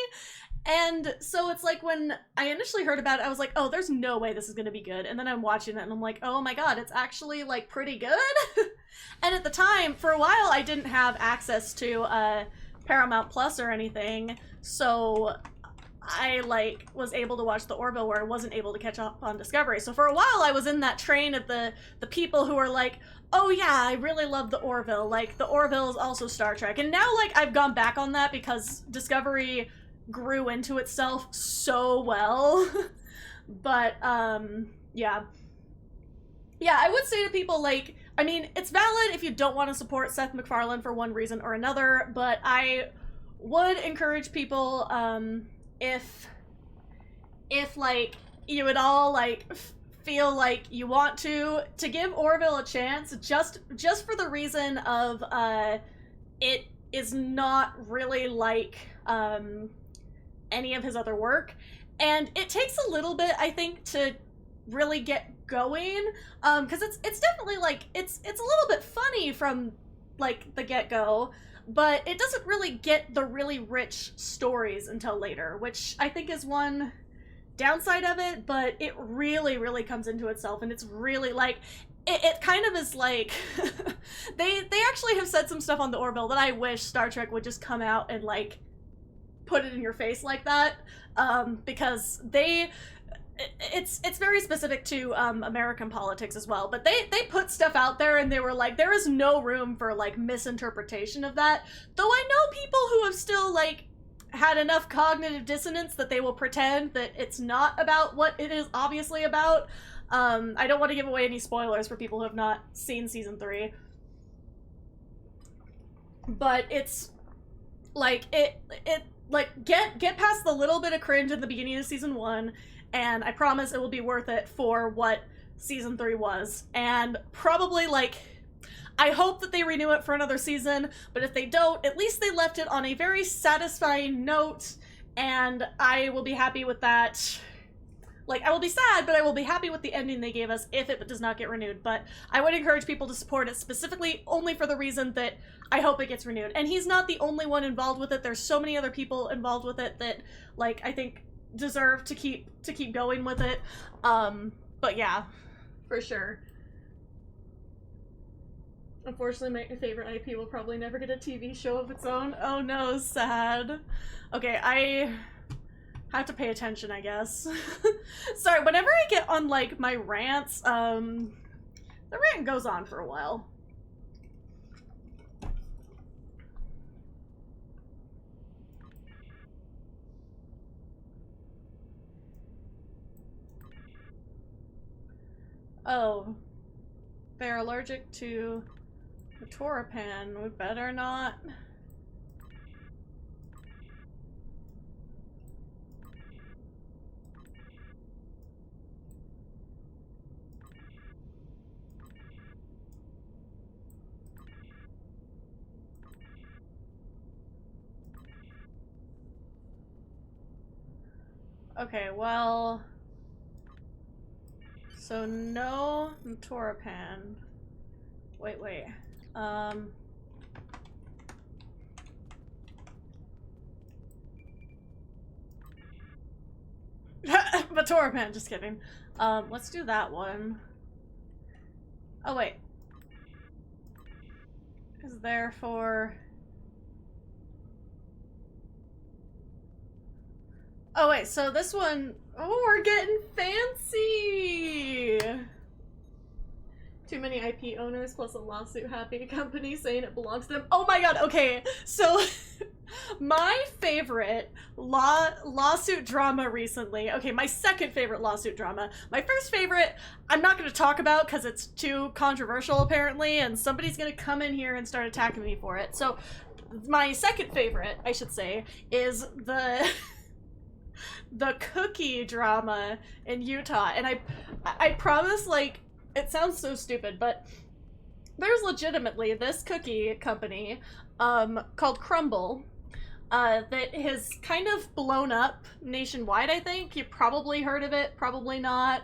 And so it's like when I initially heard about it, I was like, oh, there's no way this is gonna be good. And then I'm watching it and I'm like, oh my god, it's actually like pretty good. And at the time, for a while, I didn't have access to Paramount Plus or anything, so I like was able to watch the Orville where I wasn't able to catch up on Discovery. So for a while I was in that train of the people who are like, oh yeah, I really love the Orville. Like the Orville is also Star Trek. And now like I've gone back on that because Discovery grew into itself so well. But yeah. Yeah, I would say to people like, I mean, it's valid if you don't want to support Seth MacFarlane for one reason or another, but I would encourage people if like you would all like feel like you want to give Orville a chance, just for the reason of it is not really like any of his other work, and it takes a little bit, I think, to really get going, because it's definitely like it's a little bit funny from like the get-go, but it doesn't really get the really rich stories until later, which I think is one downside of it, but it really, really comes into itself, and it's really, like, it kind of is like, they actually have said some stuff on the Orville that I wish Star Trek would just come out and, like, put it in your face like that, because it's very specific to American politics as well, but they put stuff out there and they were like, there is no room for like misinterpretation of that, though I know people who have still like had enough cognitive dissonance that they will pretend that it's not about what it is obviously about. I don't want to give away any spoilers for people who have not seen season 3, but it's like it like get past the little bit of cringe at the beginning of season 1, and I promise it will be worth it for what season 3 was. And probably, like, I hope that they renew it for another season, but if they don't, at least they left it on a very satisfying note, and I will be happy with that. Like, I will be sad, but I will be happy with the ending they gave us if it does not get renewed. But I would encourage people to support it specifically only for the reason that I hope it gets renewed. And he's not the only one involved with it. There's so many other people involved with it that, like, I think deserve to keep going with it. But yeah, for sure. Unfortunately, my favorite IP will probably never get a TV show of its own. Oh no, sad. Okay, I have to pay attention, I guess. Sorry, whenever I get on, like, my rants, the rant goes on for a while. Oh, they're allergic to the Torapan. We better not. Okay, well, so no Torapan. Wait. Torapan, just kidding. Let's do that one. Oh wait. Is there for... Oh wait, so this one... Oh, we're getting fancy! Too many IP owners plus a lawsuit happy company saying it belongs to them. Oh my god, okay, so my favorite lawsuit drama recently, okay, my second favorite lawsuit drama. My first favorite, I'm not going to talk about because it's too controversial apparently, and somebody's going to come in here and start attacking me for it. So my second favorite, I should say, is the cookie drama in Utah. And I promise, like, it sounds so stupid, but there's legitimately this cookie company called Crumble that has kind of blown up nationwide, I think. You probably heard of it, probably not.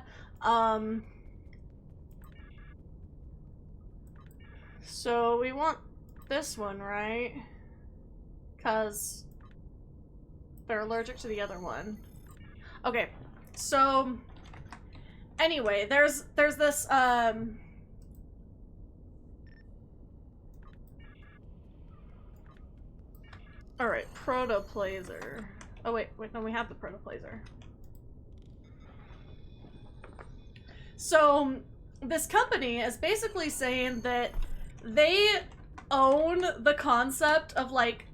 So we want this one, right? Because they're allergic to the other one. Okay, so anyway, there's this alright, protoplaser. Oh wait, no, we have the protoplaser. So this company is basically saying that they own the concept of like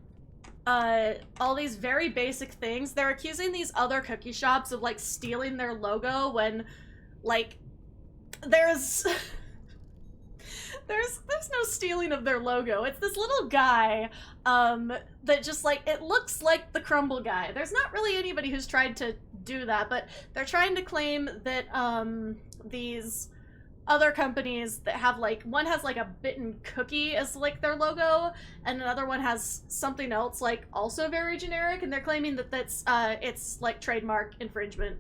all these very basic things. They're accusing these other cookie shops of like stealing their logo when like there's no stealing of their logo. It's this little guy that just like, it looks like the Crumble guy. There's not really anybody who's tried to do that, but they're trying to claim that these other companies that have like, one has like a bitten cookie as like their logo, and another one has something else like also very generic, and they're claiming that that's it's like trademark infringement.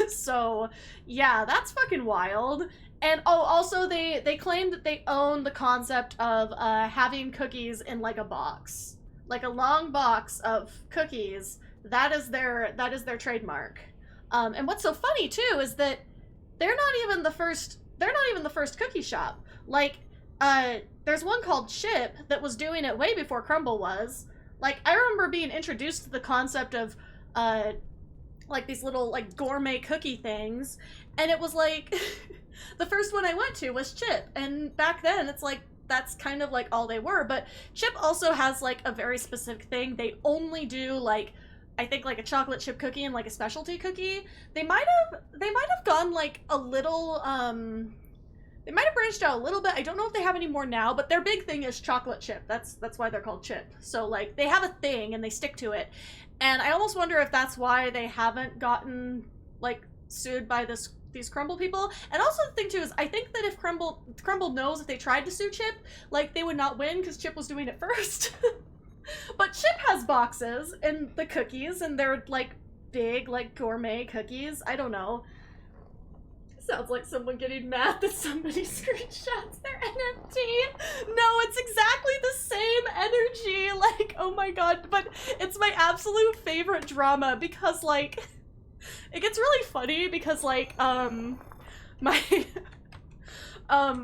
So yeah, that's fucking wild. And oh, also they claim that they own the concept of having cookies in like a box, like a long box of cookies. That is their trademark. And what's so funny too is that they're not even the first cookie shop. Like, there's one called Chip that was doing it way before Crumble was. Like, I remember being introduced to the concept of, like, these little, like, gourmet cookie things, and it was, like, the first one I went to was Chip, and back then, it's, like, that's kind of, like, all they were, but Chip also has, like, a very specific thing. They only do, like, I think like a chocolate chip cookie and like a specialty cookie. They might have gone like a little they might have branched out a little bit. I don't know if they have any more now, but their big thing is chocolate chip. That's why they're called Chip. So like they have a thing and they stick to it. And I almost wonder if that's why they haven't gotten like sued by these Crumble people. And also the thing too is I think that if Crumble knows if they tried to sue Chip, like they would not win because Chip was doing it first. But Chip has boxes and the cookies, and they're like big, like gourmet cookies. I don't know. Sounds like someone getting mad that somebody screenshots their NFT. No, it's exactly the same energy. Like, oh my god. But it's my absolute favorite drama because, like, it gets really funny because, like,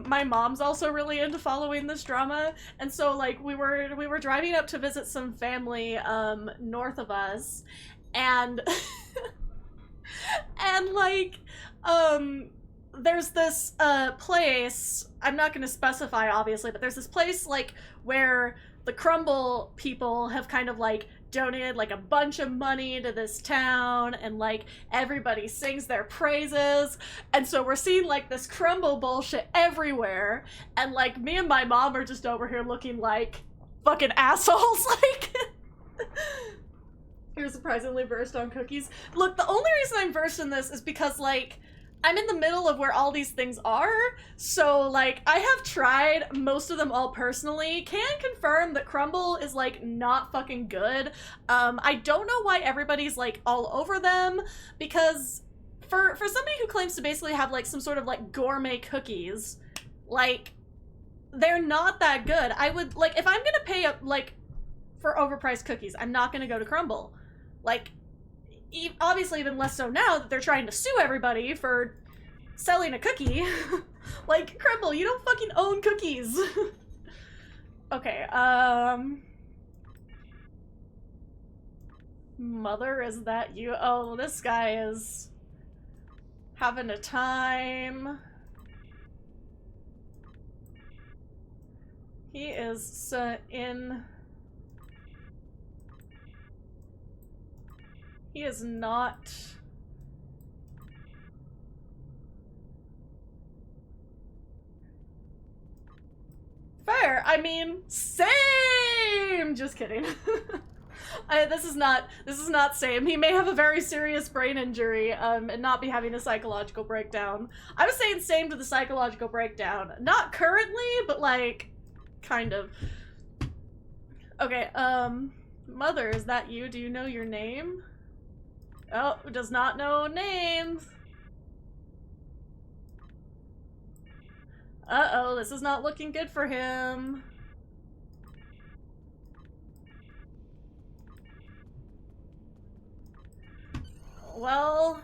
my mom's also really into following this drama, and so like we were driving up to visit some family north of us, and and like there's this place, I'm not going to specify obviously, but there's this place like where the Crumble people have kind of like donated like a bunch of money to this town, and like everybody sings their praises, and so we're seeing like this Crumble bullshit everywhere, and like me and my mom are just over here looking like fucking assholes. Like you're surprisingly versed on cookies. Look, the only reason I'm versed in this is because like I'm in the middle of where all these things are, so like I have tried most of them all personally. Can confirm that Crumble is like not fucking good. I don't know why everybody's like all over them, because for somebody who claims to basically have like some sort of like gourmet cookies, like they're not that good. I would like, if I'm gonna pay up like for overpriced cookies, I'm not gonna go to Crumble. Like, obviously even less so now that they're trying to sue everybody for selling a cookie. Like, Crumble, you don't fucking own cookies. Okay, Mother, is that you? Oh, this guy is having a time. He is He is not... Fair! I mean, same! Just kidding. This is not same. He may have a very serious brain injury, and not be having a psychological breakdown. I was saying same to the psychological breakdown. Not currently, but like, kind of. Okay, Mother, is that you? Do you know your name? Oh, does not know names. Uh-oh, this is not looking good for him. Well,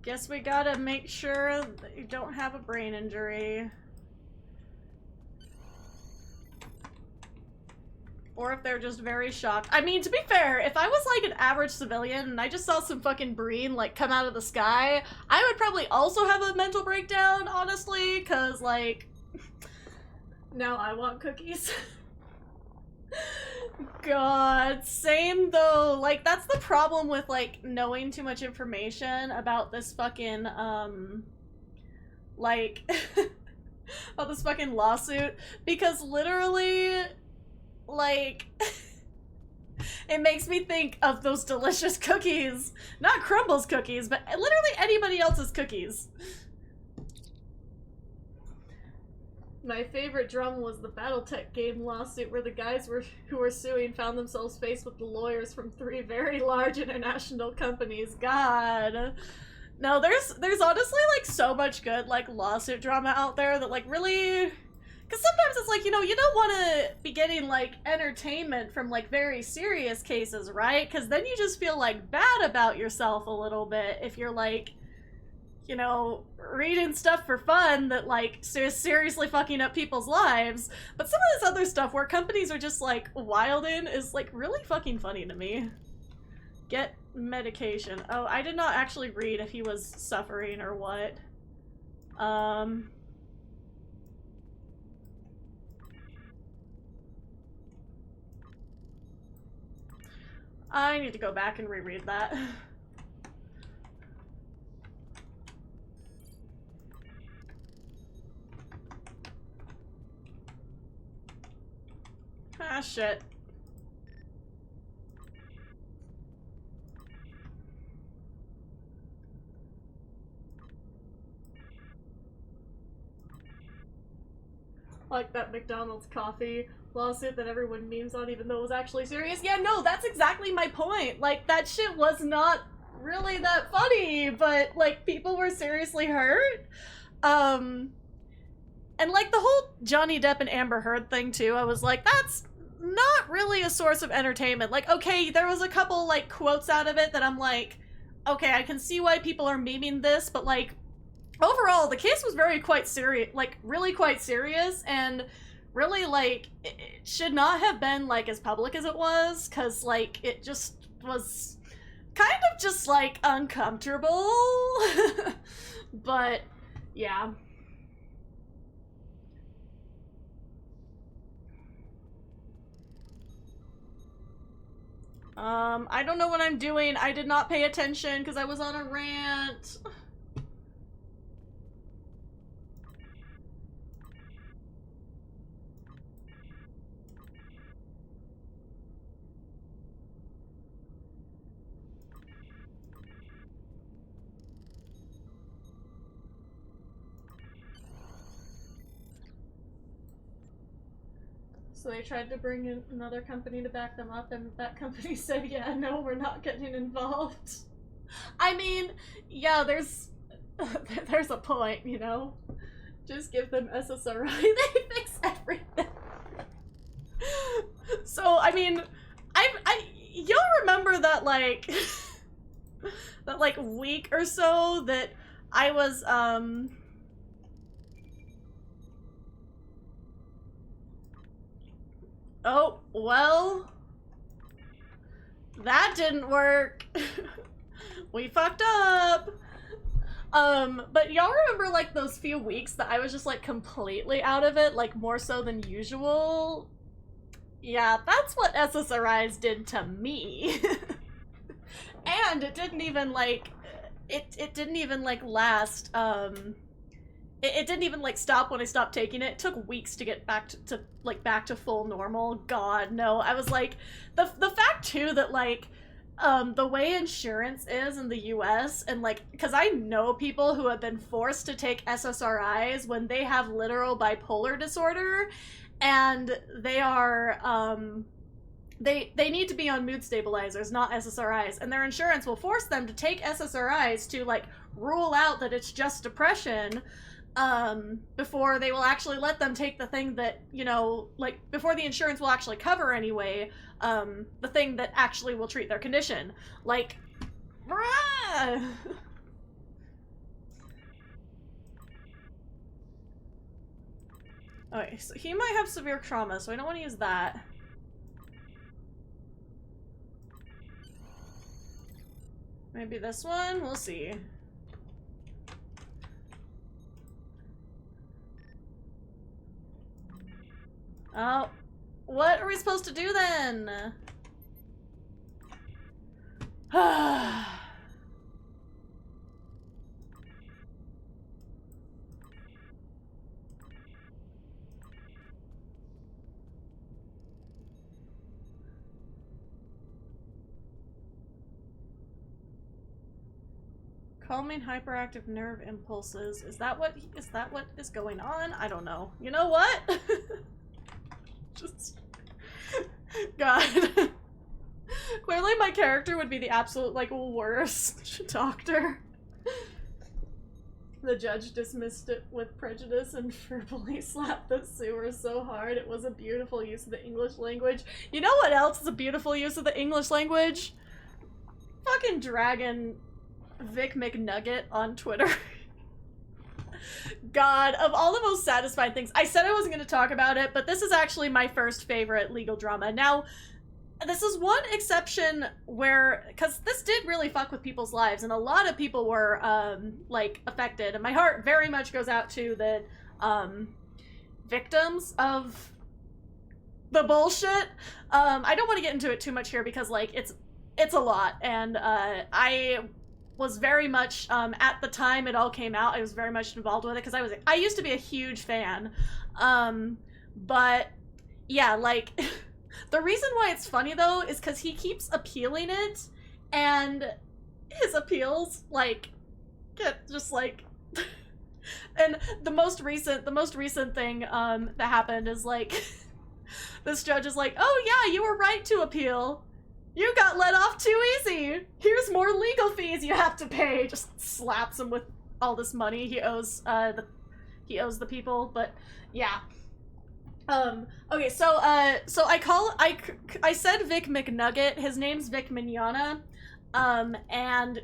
guess we gotta make sure that you don't have a brain injury. Or if they're just very shocked. I mean, to be fair, if I was like an average civilian and I just saw some fucking breen like come out of the sky, I would probably also have a mental breakdown, honestly, cause like, now I want cookies. God, same though. Like, that's the problem with like knowing too much information about this fucking, like, about this fucking lawsuit, because literally, like, it makes me think of those delicious cookies. Not Crumble's cookies, but literally anybody else's cookies. My favorite drama was the Battletech game lawsuit where the guys who were suing found themselves faced with the lawyers from 3 very large international companies. God. No, there's honestly like so much good like lawsuit drama out there that like really... Because sometimes it's like, you know, you don't want to be getting, like, entertainment from, like, very serious cases, right? Because then you just feel, like, bad about yourself a little bit if you're, like, you know, reading stuff for fun that, like, seriously fucking up people's lives. But some of this other stuff where companies are just, like, wildin' is, like, really fucking funny to me. Get medication. Oh, I did not actually read if he was suffering or what. I need to go back and reread that. Ah, shit. Like that McDonald's coffee lawsuit that everyone memes on even though it was actually serious. Yeah, no, that's exactly my point. Like, that shit was not really that funny, but, like, people were seriously hurt. And, like, the whole Johnny Depp and Amber Heard thing, too, I was like, that's not really a source of entertainment. Like, okay, there was a couple, like, quotes out of it that I'm like, okay, I can see why people are memeing this, but, like, overall, the case was quite serious, like, really quite serious, and really, like, it should not have been, like, as public as it was, because, like, it just was kind of just, like, uncomfortable. But, yeah. I don't know what I'm doing. I did not pay attention because I was on a rant. So they tried to bring in another company to back them up, and that company said, yeah, no, we're not getting involved. I mean, yeah, there's a point, you know? Just give them SSRI, they fix everything. So, I mean, y'all remember that, like, that, like, week or so that I was, oh, well, that didn't work. We fucked up. But y'all remember, like, those few weeks that I was just, like, completely out of it, like, more so than usual? Yeah, that's what SSRIs did to me. And it didn't even, like, it didn't even, like, last, it didn't even, like, stop when I stopped taking it. It took weeks to get back to like, back to full normal. God, no. I was, like, the fact, too, that, like, the way insurance is in the US, and, like, because I know people who have been forced to take SSRIs when they have literal bipolar disorder, and they are, they need to be on mood stabilizers, not SSRIs, and their insurance will force them to take SSRIs to, like, rule out that it's just depression. before they will actually let them take the thing that, you know, like, before the insurance will actually cover anyway, the thing that actually will treat their condition. Like, bruh! Okay, so he might have severe trauma, so I don't want to use that. Maybe this one? We'll see. Oh. What are we supposed to do then? Calming hyperactive nerve impulses. Is that what is going on? I don't know. You know what? Just God. Clearly my character would be the absolute, like, worst doctor. The judge dismissed it with prejudice and verbally slapped the sewer so hard it was a beautiful use of the English language. You know what else is a beautiful use of the English language? Fucking Dragon Vic McNugget on Twitter. God, of all the most satisfying things, I said I wasn't going to talk about it, but this is actually my first favorite legal drama. Now, this is one exception where, because this did really fuck with people's lives, and a lot of people were, like, affected, and my heart very much goes out to the, victims of the bullshit. I don't want to get into it too much here because, like, it's a lot, and, I was very much, at the time it all came out, I was very much involved with it, because I used to be a huge fan, but, yeah, like, the reason why it's funny, though, is because he keeps appealing it, and his appeals, like, get just, like, and the most recent thing, that happened is, like, this judge is like, oh yeah, you were right to appeal. You got let off too easy. Here's more legal fees you have to pay. Just slaps him with all this money he owes the people. But yeah. Okay, so I said Vic McNugget. His name's Vic Mignogna. And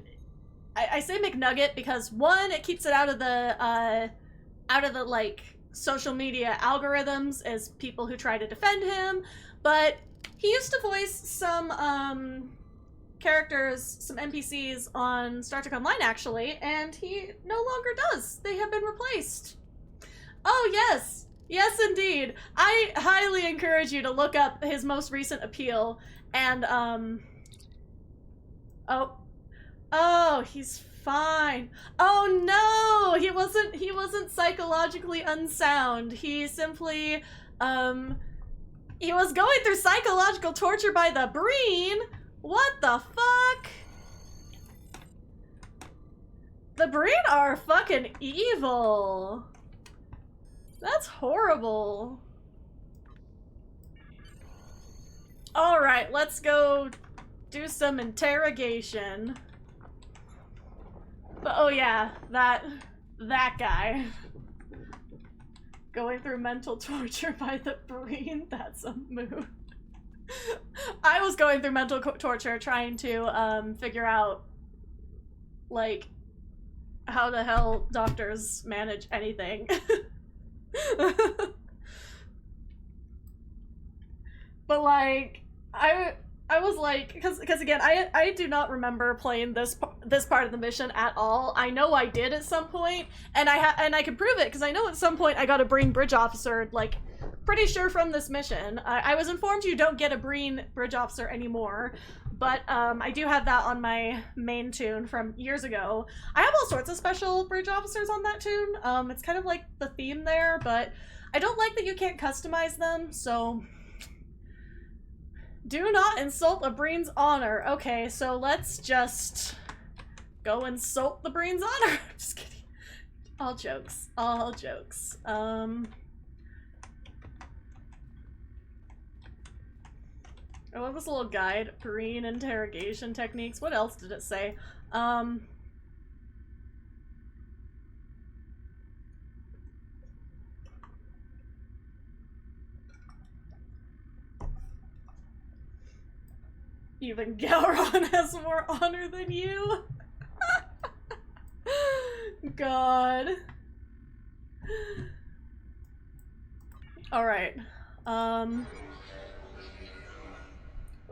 I say McNugget because one, it keeps it out of the like social media algorithms as people who try to defend him, but he used to voice some characters, some NPCs on Star Trek Online, actually, and he no longer does. They have been replaced. Oh, yes. Yes, indeed. I highly encourage you to look up his most recent appeal, and, Oh, he's fine. Oh, no! He wasn't psychologically unsound. He simply, he was going through psychological torture by the Breen? What the fuck? The Breen are fucking evil. That's horrible. Alright, let's go do some interrogation. But oh yeah, that guy. Going through mental torture by the Breen, that's a mood. I was going through mental torture trying to figure out, like, how the hell doctors manage anything. But like, I was like, because again, I do not remember playing this part of the mission at all. I know I did at some point, and I can prove it because I know at some point I got a Breen bridge officer, like, pretty sure from this mission. I was informed you don't get a Breen bridge officer anymore, but I do have that on my main tune from years ago. I have all sorts of special bridge officers on that tune. It's kind of like the theme there, but I don't like that you can't customize them, so do not insult a Breen's honor. Okay, so let's just go insult the Breen's honor. Just kidding. All jokes. All jokes. Oh, I love this little guide. Breen interrogation techniques. What else did it say? Even Gowron has more honor than you? God. Alright.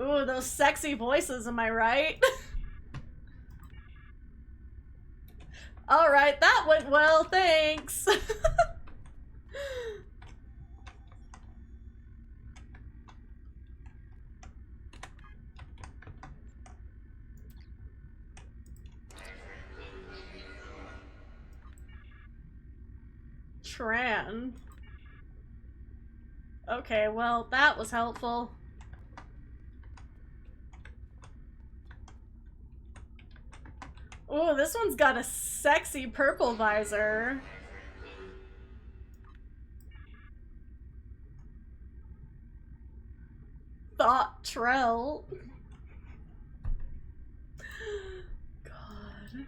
Ooh, those sexy voices, am I right? Alright, that went well, thanks! Tran. Okay, well, that was helpful. Ooh, this one's got a sexy purple visor. Thought Trell. God.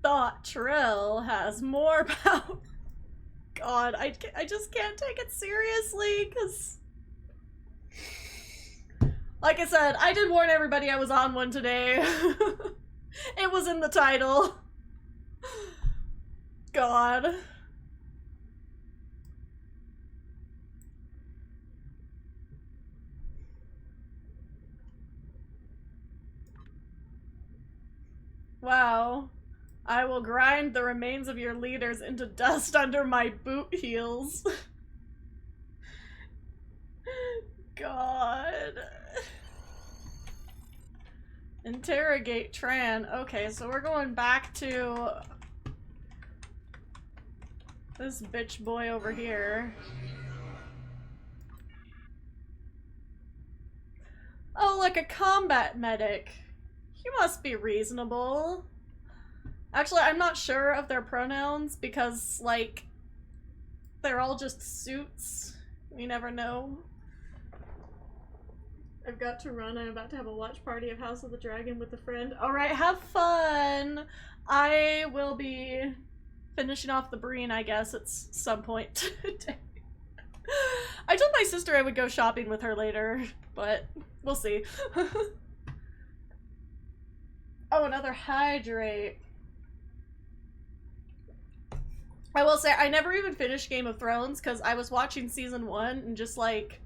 Thought Trell has more power. God, I just can't take it seriously, because... Like I said, I did warn everybody I was on one today. It was in the title. God. Wow. I will grind the remains of your leaders into dust under my boot heels. God. Interrogate Tran. Okay, so we're going back to this bitch boy over here. Oh, like a combat medic. He must be reasonable. Actually, I'm not sure of their pronouns because, like, they're all just suits. We never know. I've got to run. I'm about to have a watch party of House of the Dragon with a friend. Alright, have fun! I will be finishing off the Breen, I guess, at some point today. I told my sister I would go shopping with her later, but we'll see. Oh, another hydrate. I will say, I never even finished Game of Thrones because I was watching season 1 and just like,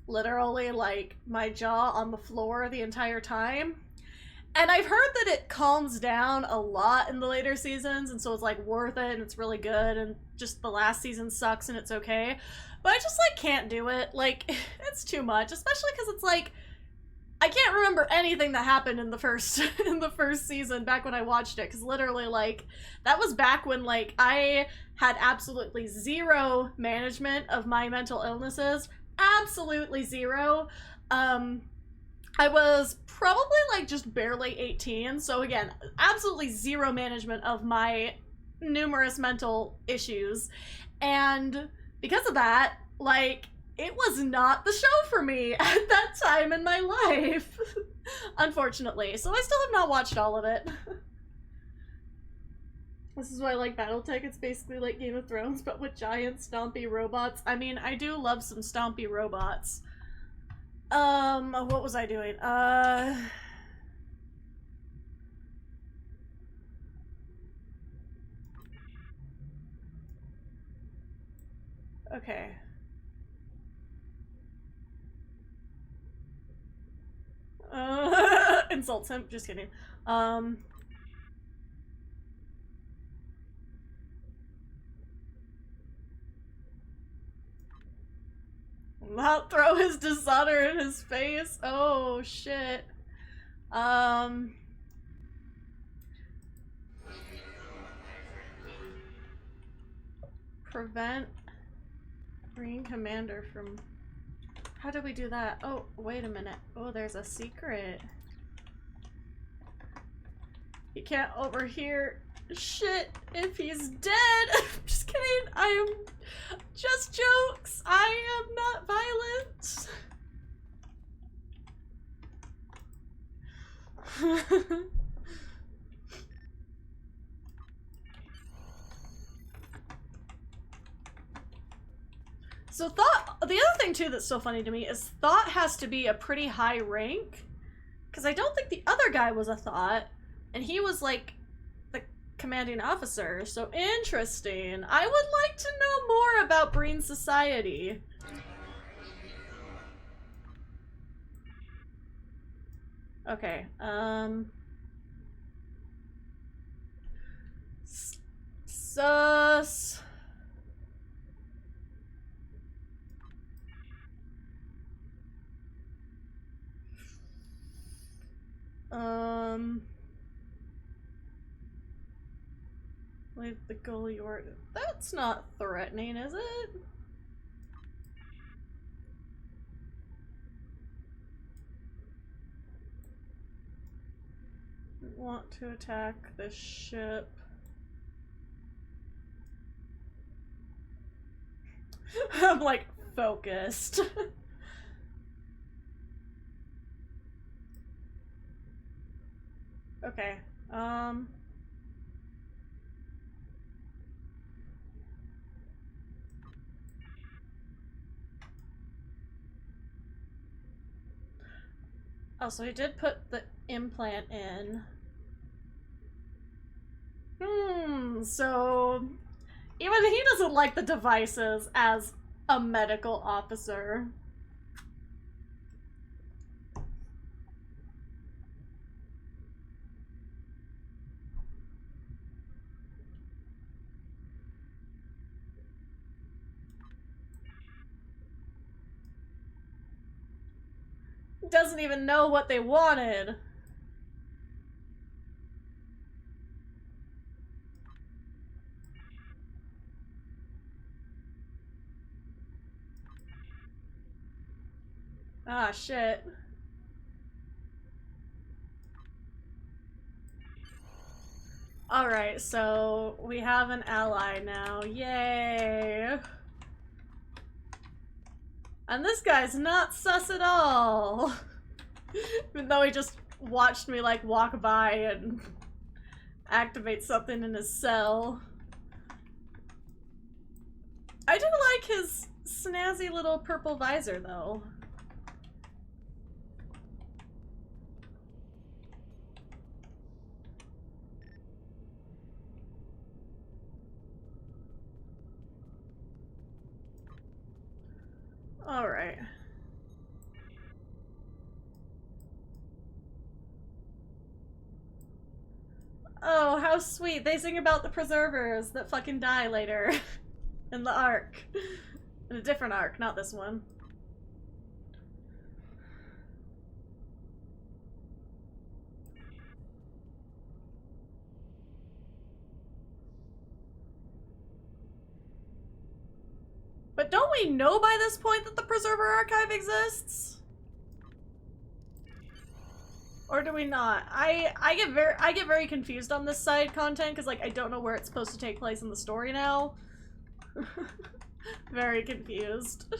literally like, my jaw on the floor the entire time. And I've heard that it calms down a lot in the later seasons, and so it's like worth it and it's really good, and just the last season sucks and it's okay. But I just like can't do it. Like, it's too much, especially because it's like, I can't remember anything that happened in the first season back when I watched it, because literally, like, that was back when, like, I had absolutely zero management of my mental illnesses. Absolutely zero. I was probably, like, just barely 18, so again, absolutely zero management of my numerous mental issues, and because of that, like, it was not the show for me at that time in my life, unfortunately. So I still have not watched all of it. This is why I like Battletech. It's basically like Game of Thrones, but with giant stompy robots. I mean, I do love some stompy robots. What was I doing? Okay. Insults him. Just kidding. Not throw his dishonor in his face. Oh, shit. Prevent Green Commander from... How do we do that? Oh, wait a minute. Oh, there's a secret. He can't overhear shit if he's dead. Just kidding. I am just jokes. I am not violent. So Thought, the other thing too that's so funny to me is Thought has to be a pretty high rank, because I don't think the other guy was a Thought, and he was like the commanding officer, so interesting. I would like to know more about Breen society. Okay, sus. Leave the goal you are. That's not threatening, is it? Want to attack the ship. I'm like focused. Okay. Oh, so he did put the implant in. So even he doesn't like the devices as a medical officer. Doesn't even know what they wanted. Ah, shit. Alright, so we have an ally now. Yay! And this guy's not sus at all! Even though he just watched me, like, walk by and activate something in his cell. I do like his snazzy little purple visor, though. Alright. Oh, how sweet. They sing about the preservers that fucking die later. In the arc. In a different arc, not this one. But don't we know by this point that the Preserver Archive exists? Or do we not? I get very confused on this side content because like I don't know where it's supposed to take place in the story now. Very confused.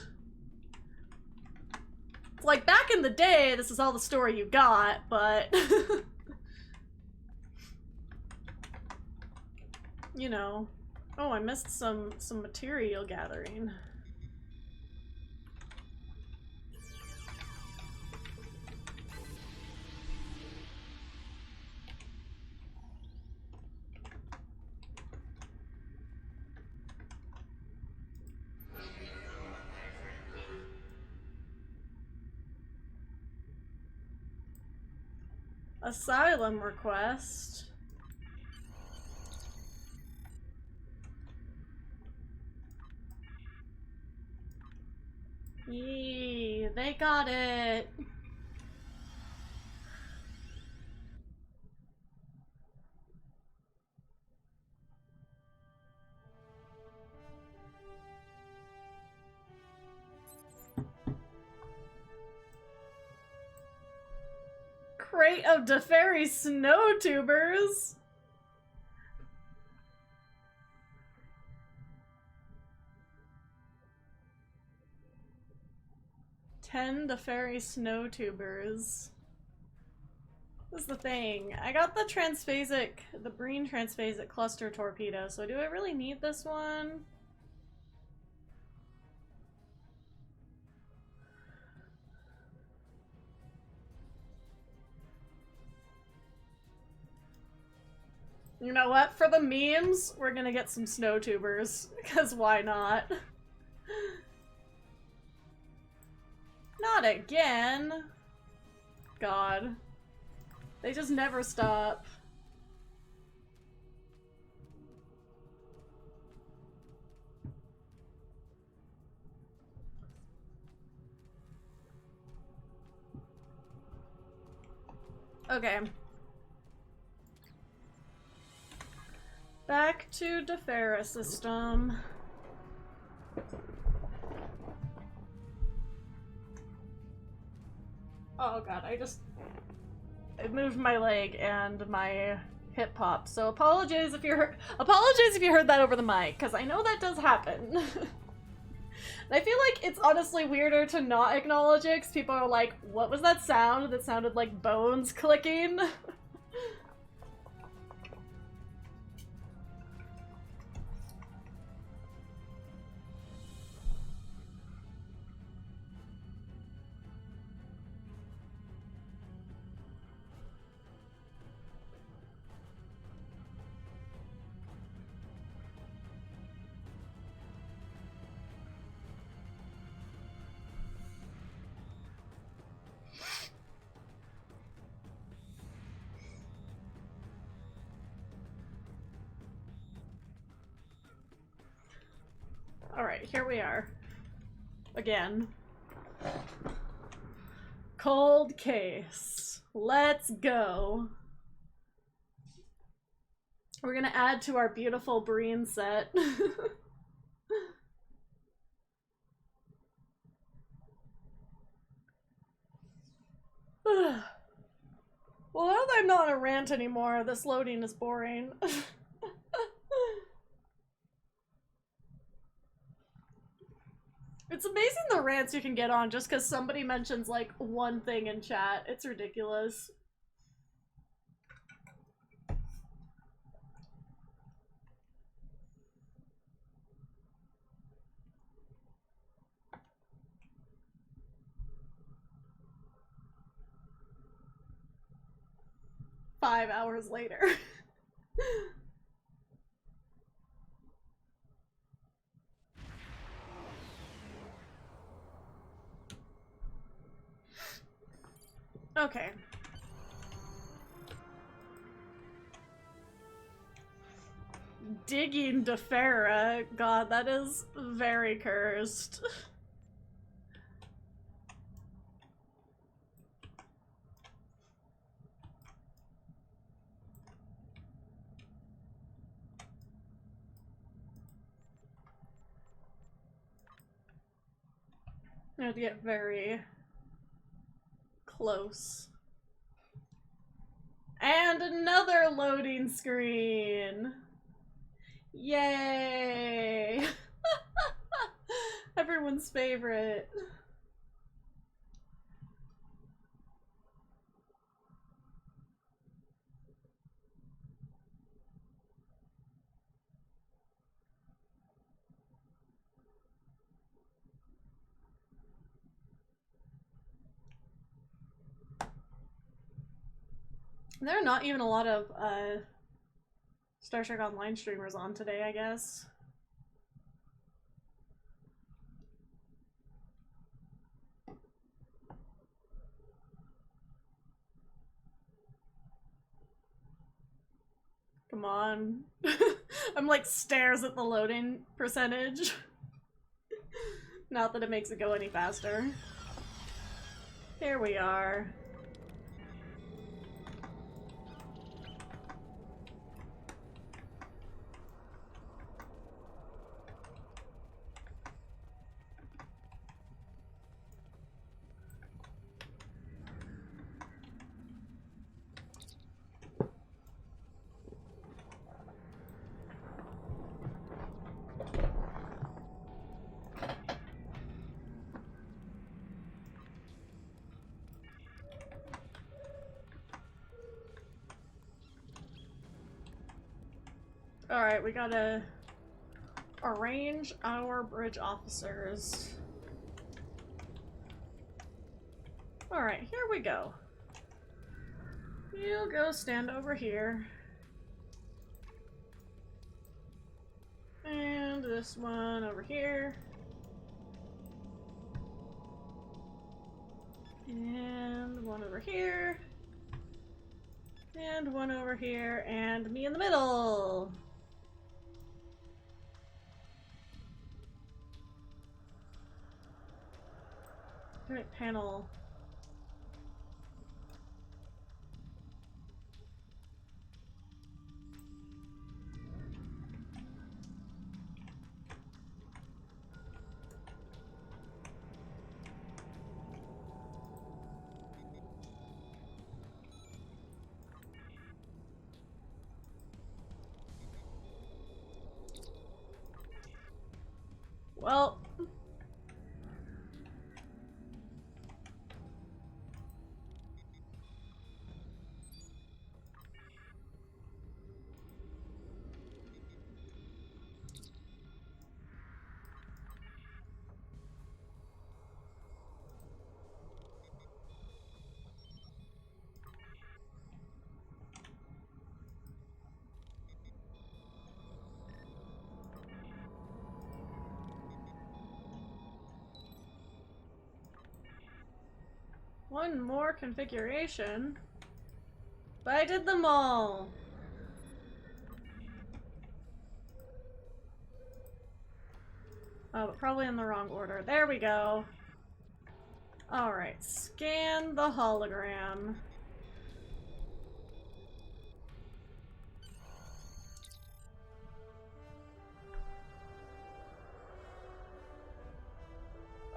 It's like back in the day, this is all the story you got, but you know. Oh, I missed some material gathering. Asylum request. Yee, they got it. Crate of Deferi snow tubers. Deferi snow tubers. This is the thing. I got the Breen transphasic cluster torpedo, so do I really need this one? You know what? For the memes, we're gonna get some snow tubers, because why not? Not again! God. They just never stop. Okay. Back to Defera system. Oh god, I moved my leg and my hip popped. So apologies if you heard that over the mic, because I know that does happen. And I feel like it's honestly weirder to not acknowledge it, because people are like, what was that sound? That sounded like bones clicking. 'Alright, here we are. Again. Cold case. Let's go. We're gonna add to our beautiful Breen set. Well, now that I'm not on a rant anymore, this loading is boring. It's amazing the rants you can get on just because somebody mentions, like, one thing in chat. It's ridiculous. "5 hours later." Okay. Digging Defera. God, that is very cursed. I have to get very close. And another loading screen! Yay! Everyone's favorite. There are not even a lot of Star Trek Online streamers on today, I guess. Come on. I'm like stares at the loading percentage. Not that it makes it go any faster. Here we are. Alright, we gotta arrange our bridge officers. Alright, here we go. You go stand over here. this one over here. And one over here. And one over here, and me in the middle! Alright, panel. Well, one more configuration. But I did them all! Oh, but probably in the wrong order. There we go. Alright, scan the hologram.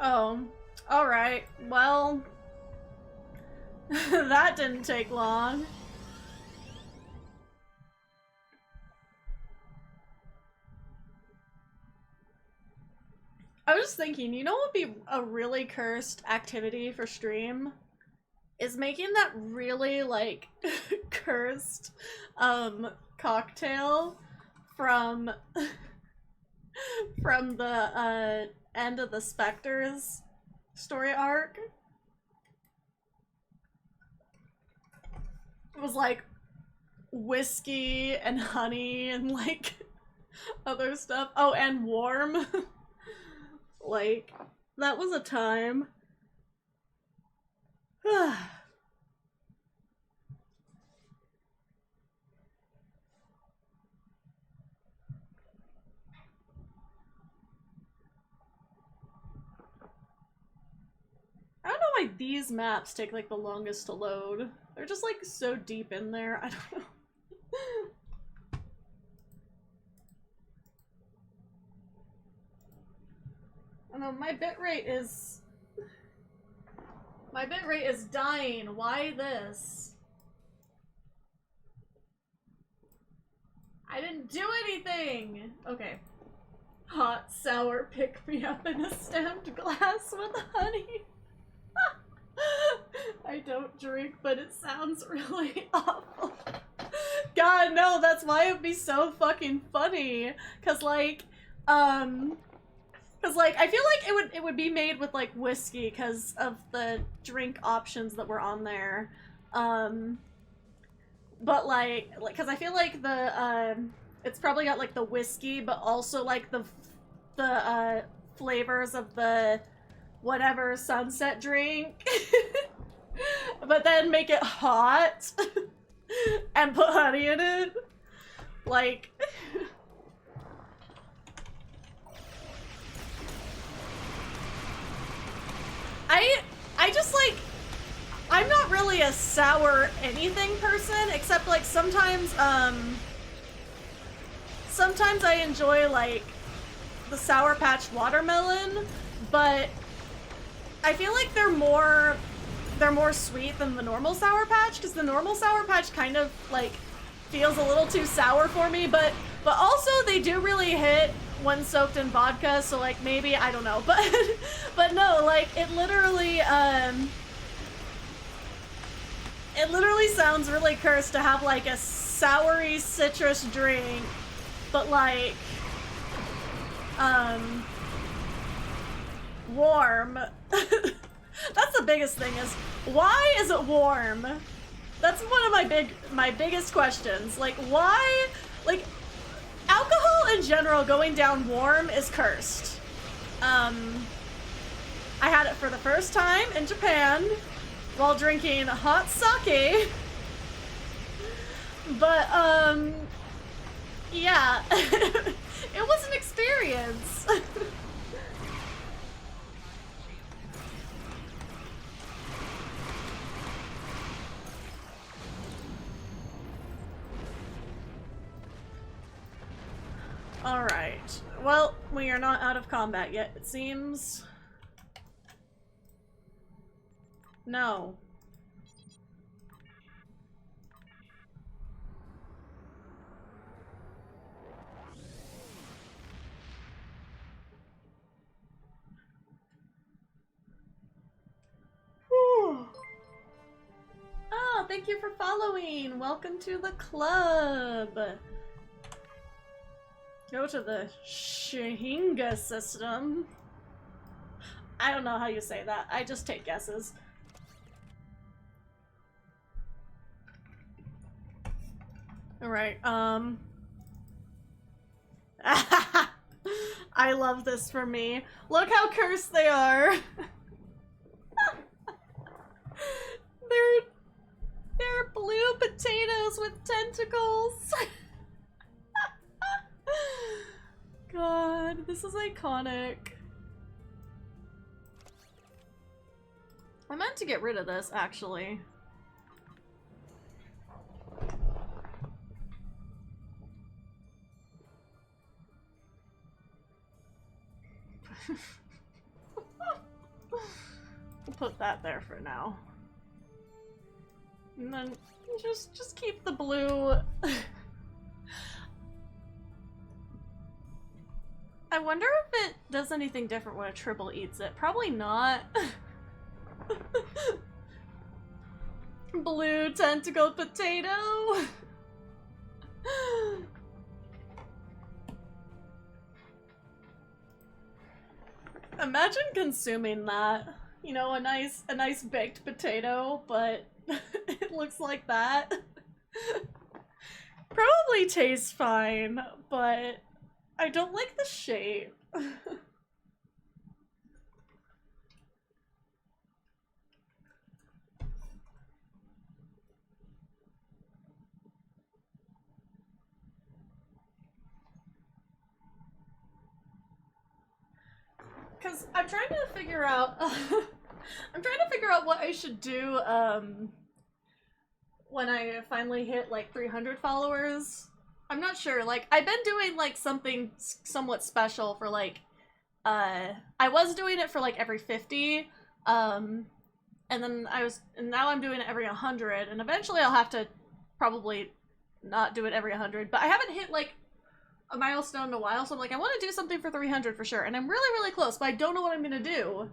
Oh, alright. Well, that didn't take long. I was thinking, you know what would be a really cursed activity for stream? Is making that really, like, cursed, cocktail from the, end of the Spectres story arc. It was like whiskey and honey and like other stuff. Oh, and warm. Like, that was a time. I don't know why these maps take like the longest to load. They're just like so deep in there. I don't know. I know my bitrate is dying. Why this? I didn't do anything. Okay. Hot sour pick me up in a stamped glass with honey. I don't drink, but it sounds really awful. God, no, that's why it'd be so fucking funny. Cause like, I feel like it would be made with like whiskey because of the drink options that were on there. But like, cause I feel like the, it's probably got like the whiskey, but also like the flavors of the whatever sunset drink. But then make it hot and put honey in it. Like, I just like, I'm not really a sour anything person, except like sometimes I enjoy like the Sour Patch watermelon, but I feel like they're more sweet than the normal Sour Patch, because the normal Sour Patch kind of like feels a little too sour for me, but also they do really hit when soaked in vodka, so like maybe, I don't know, but no, like it literally sounds really cursed to have like a soury citrus drink, but like warm. That's the biggest thing, is why is it warm? That's one of my biggest questions. Like, why? Like, alcohol in general, going down warm is cursed. I had it for the first time in Japan while drinking hot sake. But, yeah. It was an experience. Alright. Well, we are not out of combat yet, it seems. No. Oh, thank you for following! Welcome to the club! Go to the Shahinga system. I don't know how you say that. I just take guesses. Alright, I love this for me. Look how cursed they are! They're blue potatoes with tentacles! God, this is iconic. I meant to get rid of this, actually. We'll put that there for now. And then just keep the blue. I wonder if it does anything different when a tribble eats it. Probably not. Blue tentacled potato. Imagine consuming that. You know, a nice baked potato, but it looks like that. Probably tastes fine, but I don't like the shape. Because I'm trying to figure out I'm trying to figure out what I should do when I finally hit like 300 followers. I'm not sure. Like, I've been doing like something somewhat special for like I was doing it for like every 50 and then now I'm doing it every 100, and eventually I'll have to probably not do it every 100, but I haven't hit like a milestone in a while, so I'm like, I want to do something for 300 for sure, and I'm really close, but I don't know what I'm gonna do.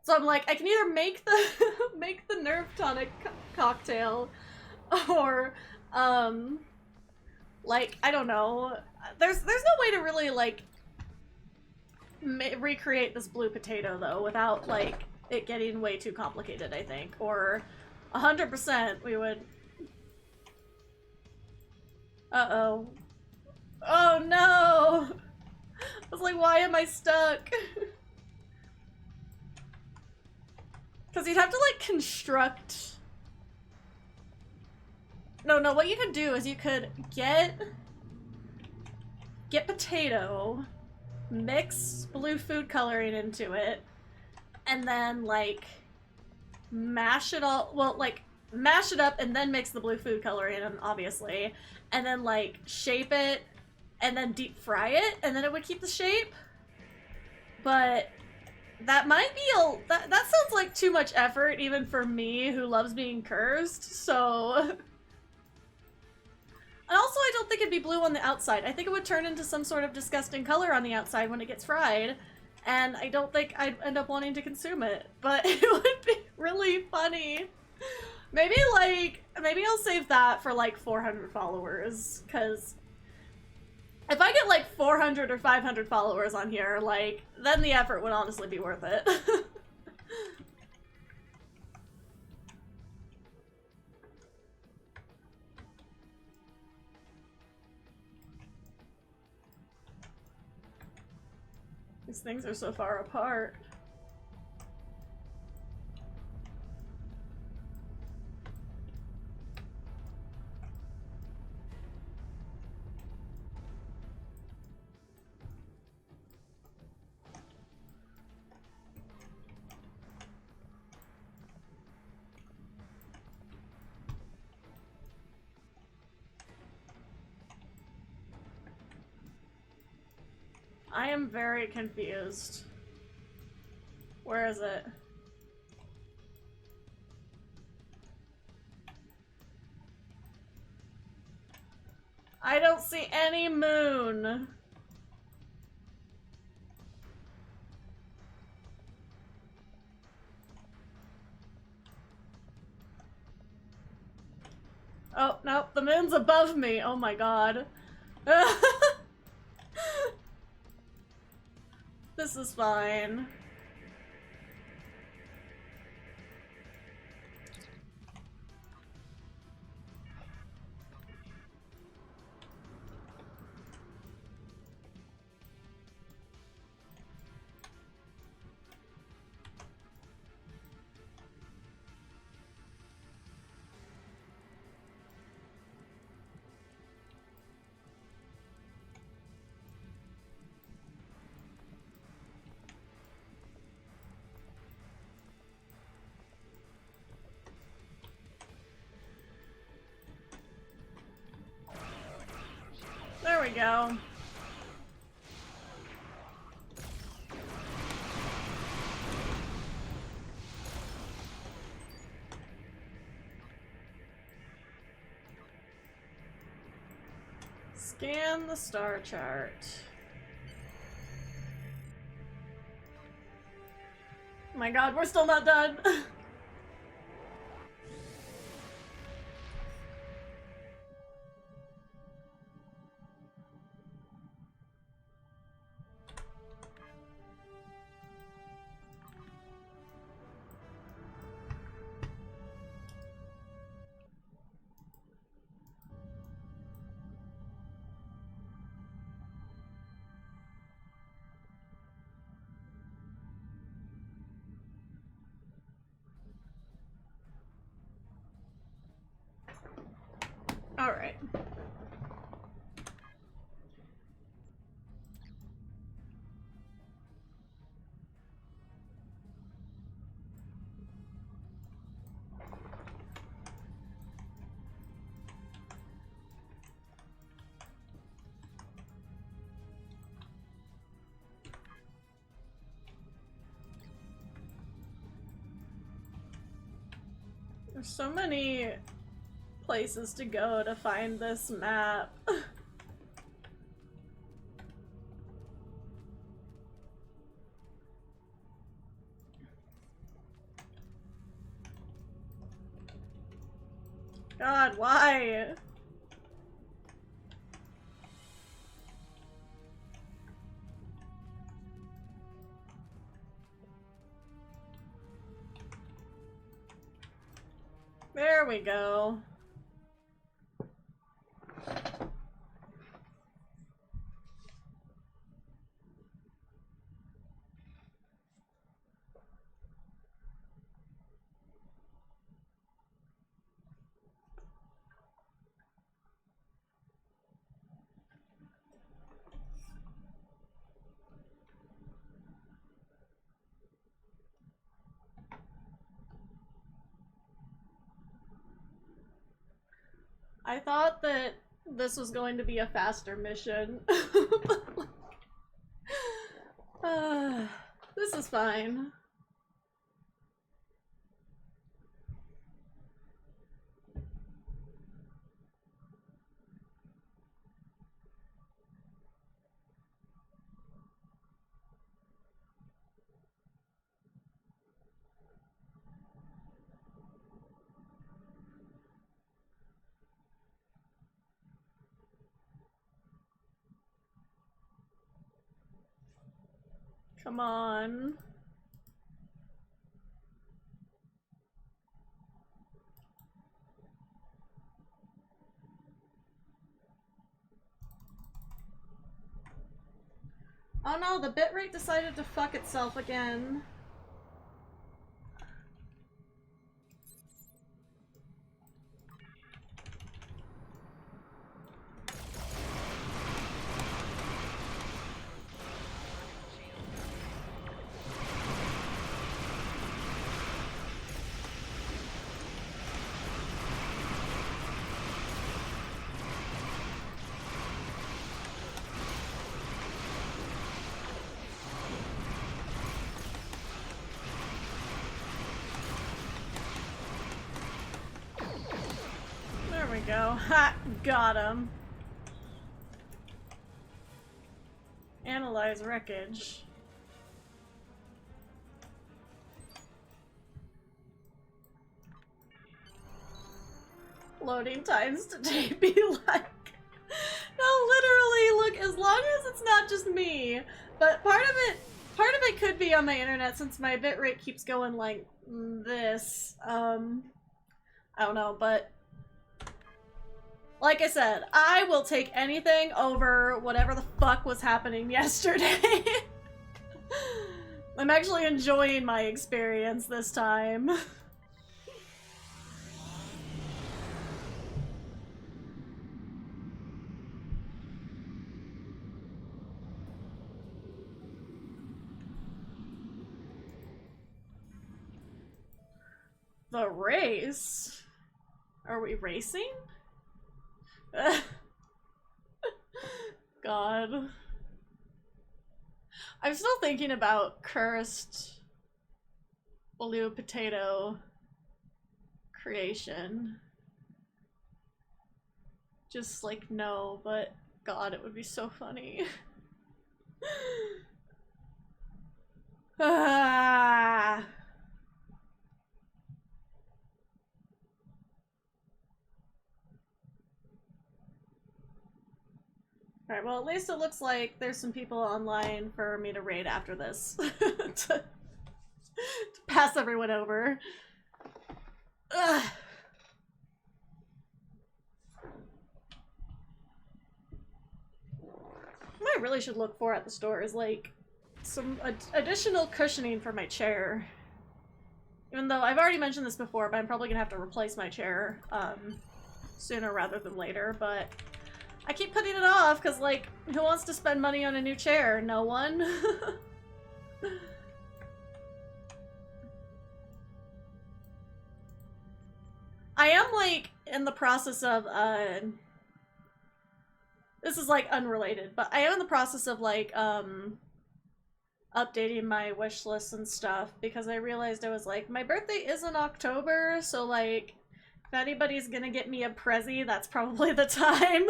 So I'm like, I can either make the make the nerve tonic cocktail, or like, I don't know. There's no way to really like recreate this blue potato though without like it getting way too complicated, I think. Or 100% we would. Uh-oh. Oh no! I was like, why am I stuck? Because you'd have to like construct. No, what you could do is you could get potato, mix blue food coloring into it, and then like mash it all, well, like mash it up and then mix the blue food coloring in, obviously, and then like shape it and then deep fry it, and then it would keep the shape. But that might be that sounds like too much effort even for me who loves being cursed, so. And also, I don't think it'd be blue on the outside. I think it would turn into some sort of disgusting color on the outside when it gets fried. And I don't think I'd end up wanting to consume it. But it would be really funny. Maybe I'll save that for like 400 followers. Because if I get like 400 or 500 followers on here, like, then the effort would honestly be worth it. These things are so far apart. I am very confused. Where is it? I don't see any moon. Oh, no, the moon's above me. Oh my god. This is fine. There we go. Scan the star chart. Oh my god, we're still not done. All right. There's so many places to go to find this map. God, why? There we go. I thought that this was going to be a faster mission. This is fine. Come on. Oh no, the bitrate decided to fuck itself again. There we go. Ha! Got him. Analyze wreckage. Loading times today be like... No, literally, look, as long as it's not just me, but part of it could be on my internet since my bitrate keeps going like this. I don't know, but like I said, I will take anything over whatever the fuck was happening yesterday. I'm actually enjoying my experience this time. The race? Are we racing? God. I'm still thinking about cursed blue potato creation. Just like, no, but God, it would be so funny. Ah. Alright, well at least it looks like there's some people online for me to raid after this. to pass everyone over. Ugh. What I really should look for at the store is like some additional cushioning for my chair. Even though I've already mentioned this before, but I'm probably gonna have to replace my chair sooner rather than later, but I keep putting it off because, like, who wants to spend money on a new chair? No one. I am, like, in the process of, this is, like, unrelated, but I am in the process of, like, updating my wish list and stuff because I realized I was like, my birthday is in October, so, like, if anybody's gonna get me a Prezi, that's probably the time.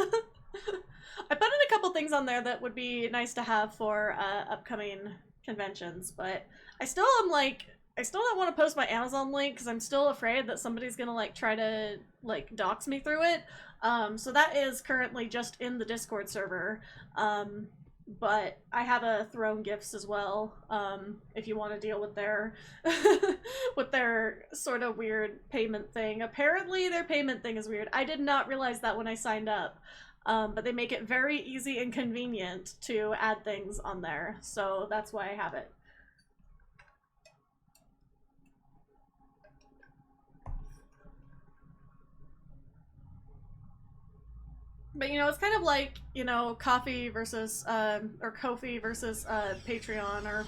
I put in a couple things on there that would be nice to have for upcoming conventions, but I still am like, I still don't want to post my Amazon link because I'm still afraid that somebody's gonna like try to like dox me through it. So that is currently just in the Discord server. But I have a Throne Gifts as well, if you want to deal with their with their sort of weird payment thing. Apparently their payment thing is weird. I did not realize that when I signed up. But they make it very easy and convenient to add things on there, so that's why I have it. But, you know, it's kind of like, you know, Coffee versus, or Ko-fi versus, Patreon, or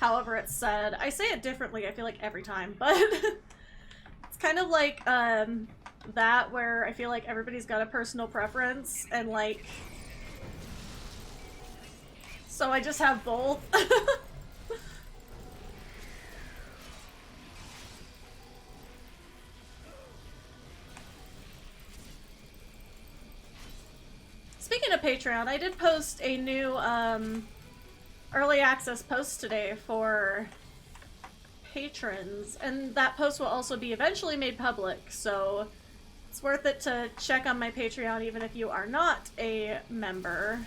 however it's said. I say it differently, I feel like, every time, but it's kind of like, that where I feel like everybody's got a personal preference, and, like, so I just have both. Speaking of Patreon, I did post a new early access post today for patrons, and that post will also be eventually made public, so it's worth it to check on my Patreon even if you are not a member.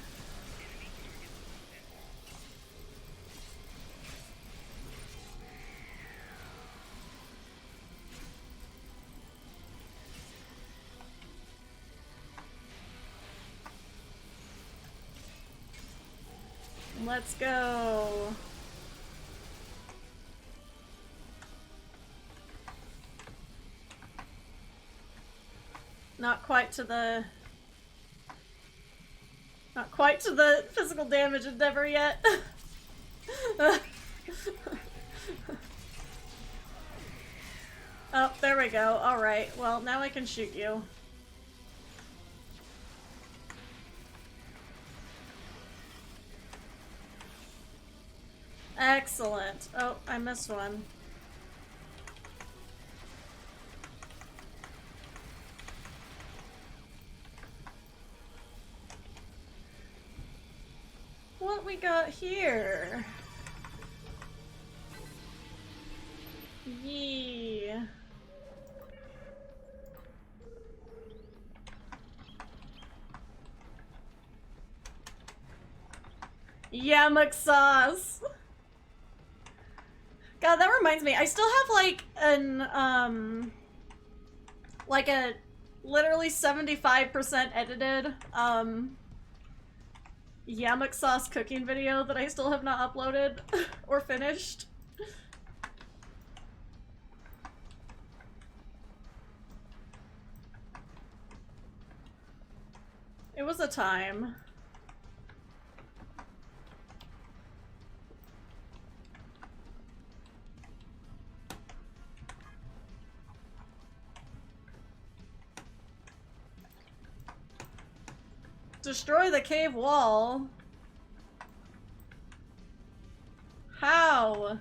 Let's go. Not quite to the physical damage endeavor yet. Oh, there we go. Alright, well, now I can shoot you. Excellent. Oh, I missed one. What we got here? Yee. Yamuk sauce. God, that reminds me. I still have like an like a literally 75% edited Yamuk sauce cooking video that I still have not uploaded or finished. It was a time. Destroy the cave wall? How?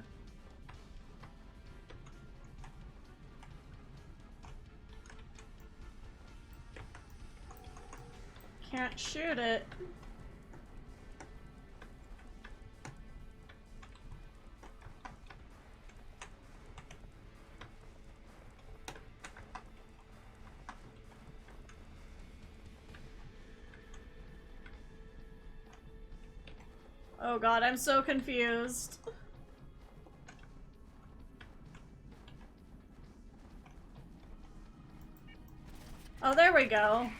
Can't shoot it. Oh god, I'm so confused. Oh, there we go.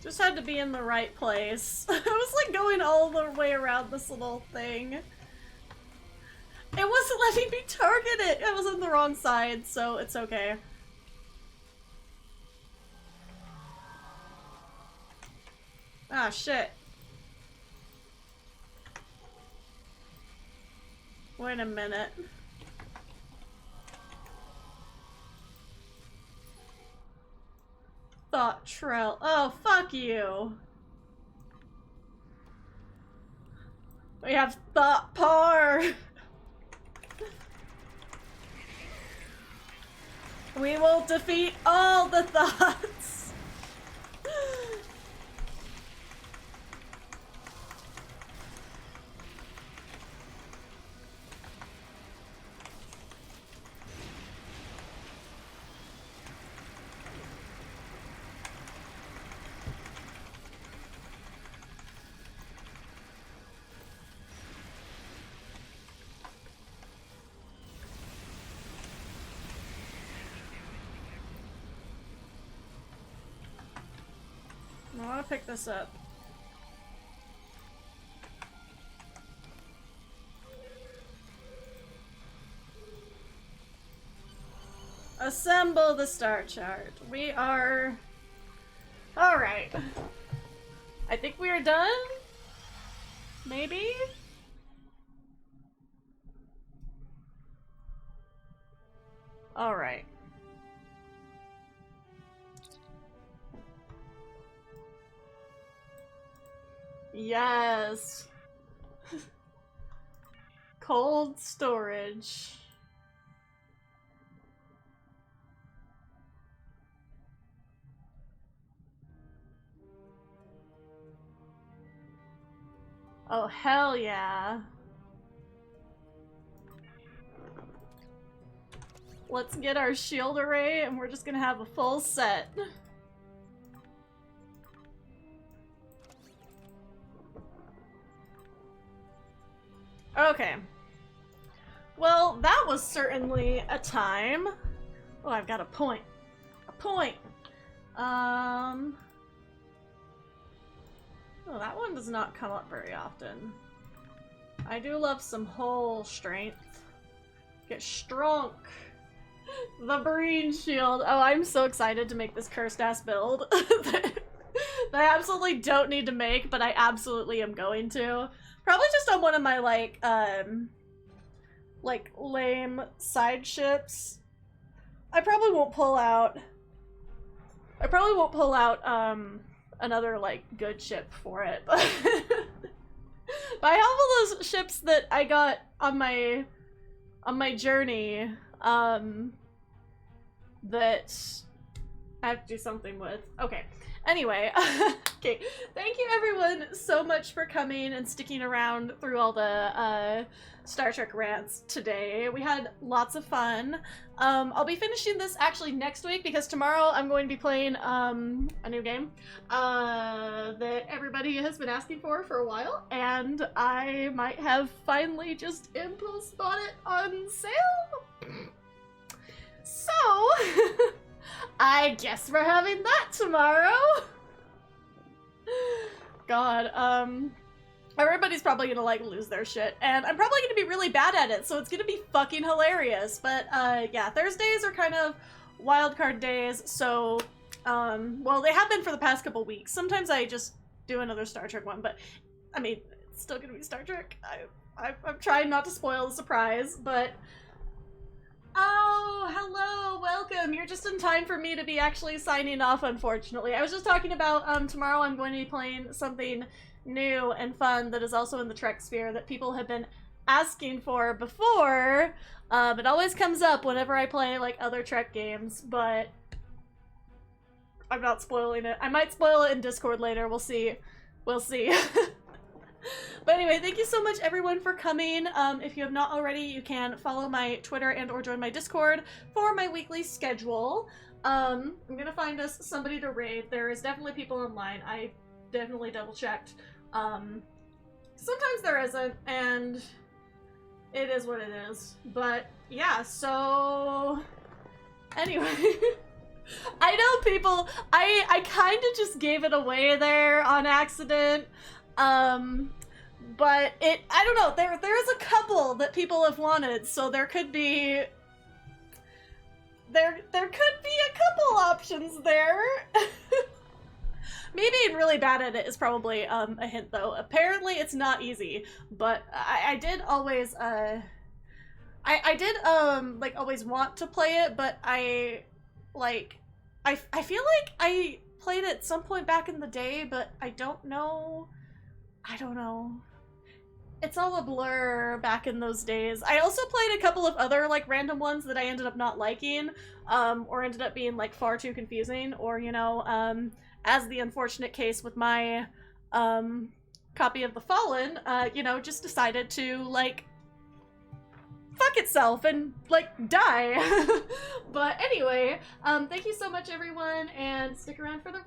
Just had to be in the right place. I was like going all the way around this little thing. It wasn't letting me target it! I was on the wrong side, so it's okay. Ah, shit. Wait a minute. Thought trail. Oh, fuck you. We have thought par. We will defeat all the thoughts. I want to pick this up. Assemble the star chart. We are... Alright. I think we are done? Maybe? Alright. Yes. Cold storage. Oh, hell yeah. Let's get our shield array and we're just gonna have a full set. Okay. Well, that was certainly a time. Oh, I've got a point. A point! Oh, that one does not come up very often. I do love some whole strength. Get strong. The Marine Shield. Oh, I'm so excited to make this cursed ass build. that I absolutely don't need to make, but I absolutely am going to. Probably just on one of my like lame side ships. I probably won't pull out another like good ship for it, but but I have all those ships that I got on my journey that I have to do something with. Okay. Anyway, okay. Thank you everyone so much for coming and sticking around through all the Star Trek rants today. We had lots of fun. I'll be finishing this actually next week because tomorrow I'm going to be playing a new game that everybody has been asking for a while, and I might have finally just impulse bought it on sale. So, I guess we're having that tomorrow. God, everybody's probably gonna like lose their shit, and I'm probably gonna be really bad at it, so it's gonna be fucking hilarious. But yeah, Thursdays are kind of wildcard days, so well, they have been for the past couple weeks. Sometimes I just do another Star Trek one, but I mean, it's still gonna be Star Trek. I'm trying not to spoil the surprise, but oh, hello, welcome. You're just in time for me to be actually signing off, unfortunately. I was just talking about tomorrow I'm going to be playing something new and fun that is also in the Trek sphere that people have been asking for before. It always comes up whenever I play like other Trek games, but I'm not spoiling it. I might spoil it in Discord later. We'll see. We'll see. But anyway, thank you so much everyone for coming. If you have not already, you can follow my Twitter and or join my Discord for my weekly schedule. I'm gonna find us somebody to raid. There is definitely people online. I definitely double checked. Sometimes there isn't, and it is what it is. But yeah, so anyway. I know people, I kind of just gave it away there on accident. But I don't know, there's a couple that people have wanted, so there could be a couple options there. Me being really bad at it is probably a hint though. Apparently it's not easy, but I did always I did like always want to play it, but I feel like I played it at some point back in the day, but I don't know. It's all a blur back in those days. I also played a couple of other like random ones that I ended up not liking, or ended up being like far too confusing, or you know, as the unfortunate case with my copy of The Fallen, you know, just decided to like fuck itself and like die. But anyway, thank you so much everyone, and stick around for the raid.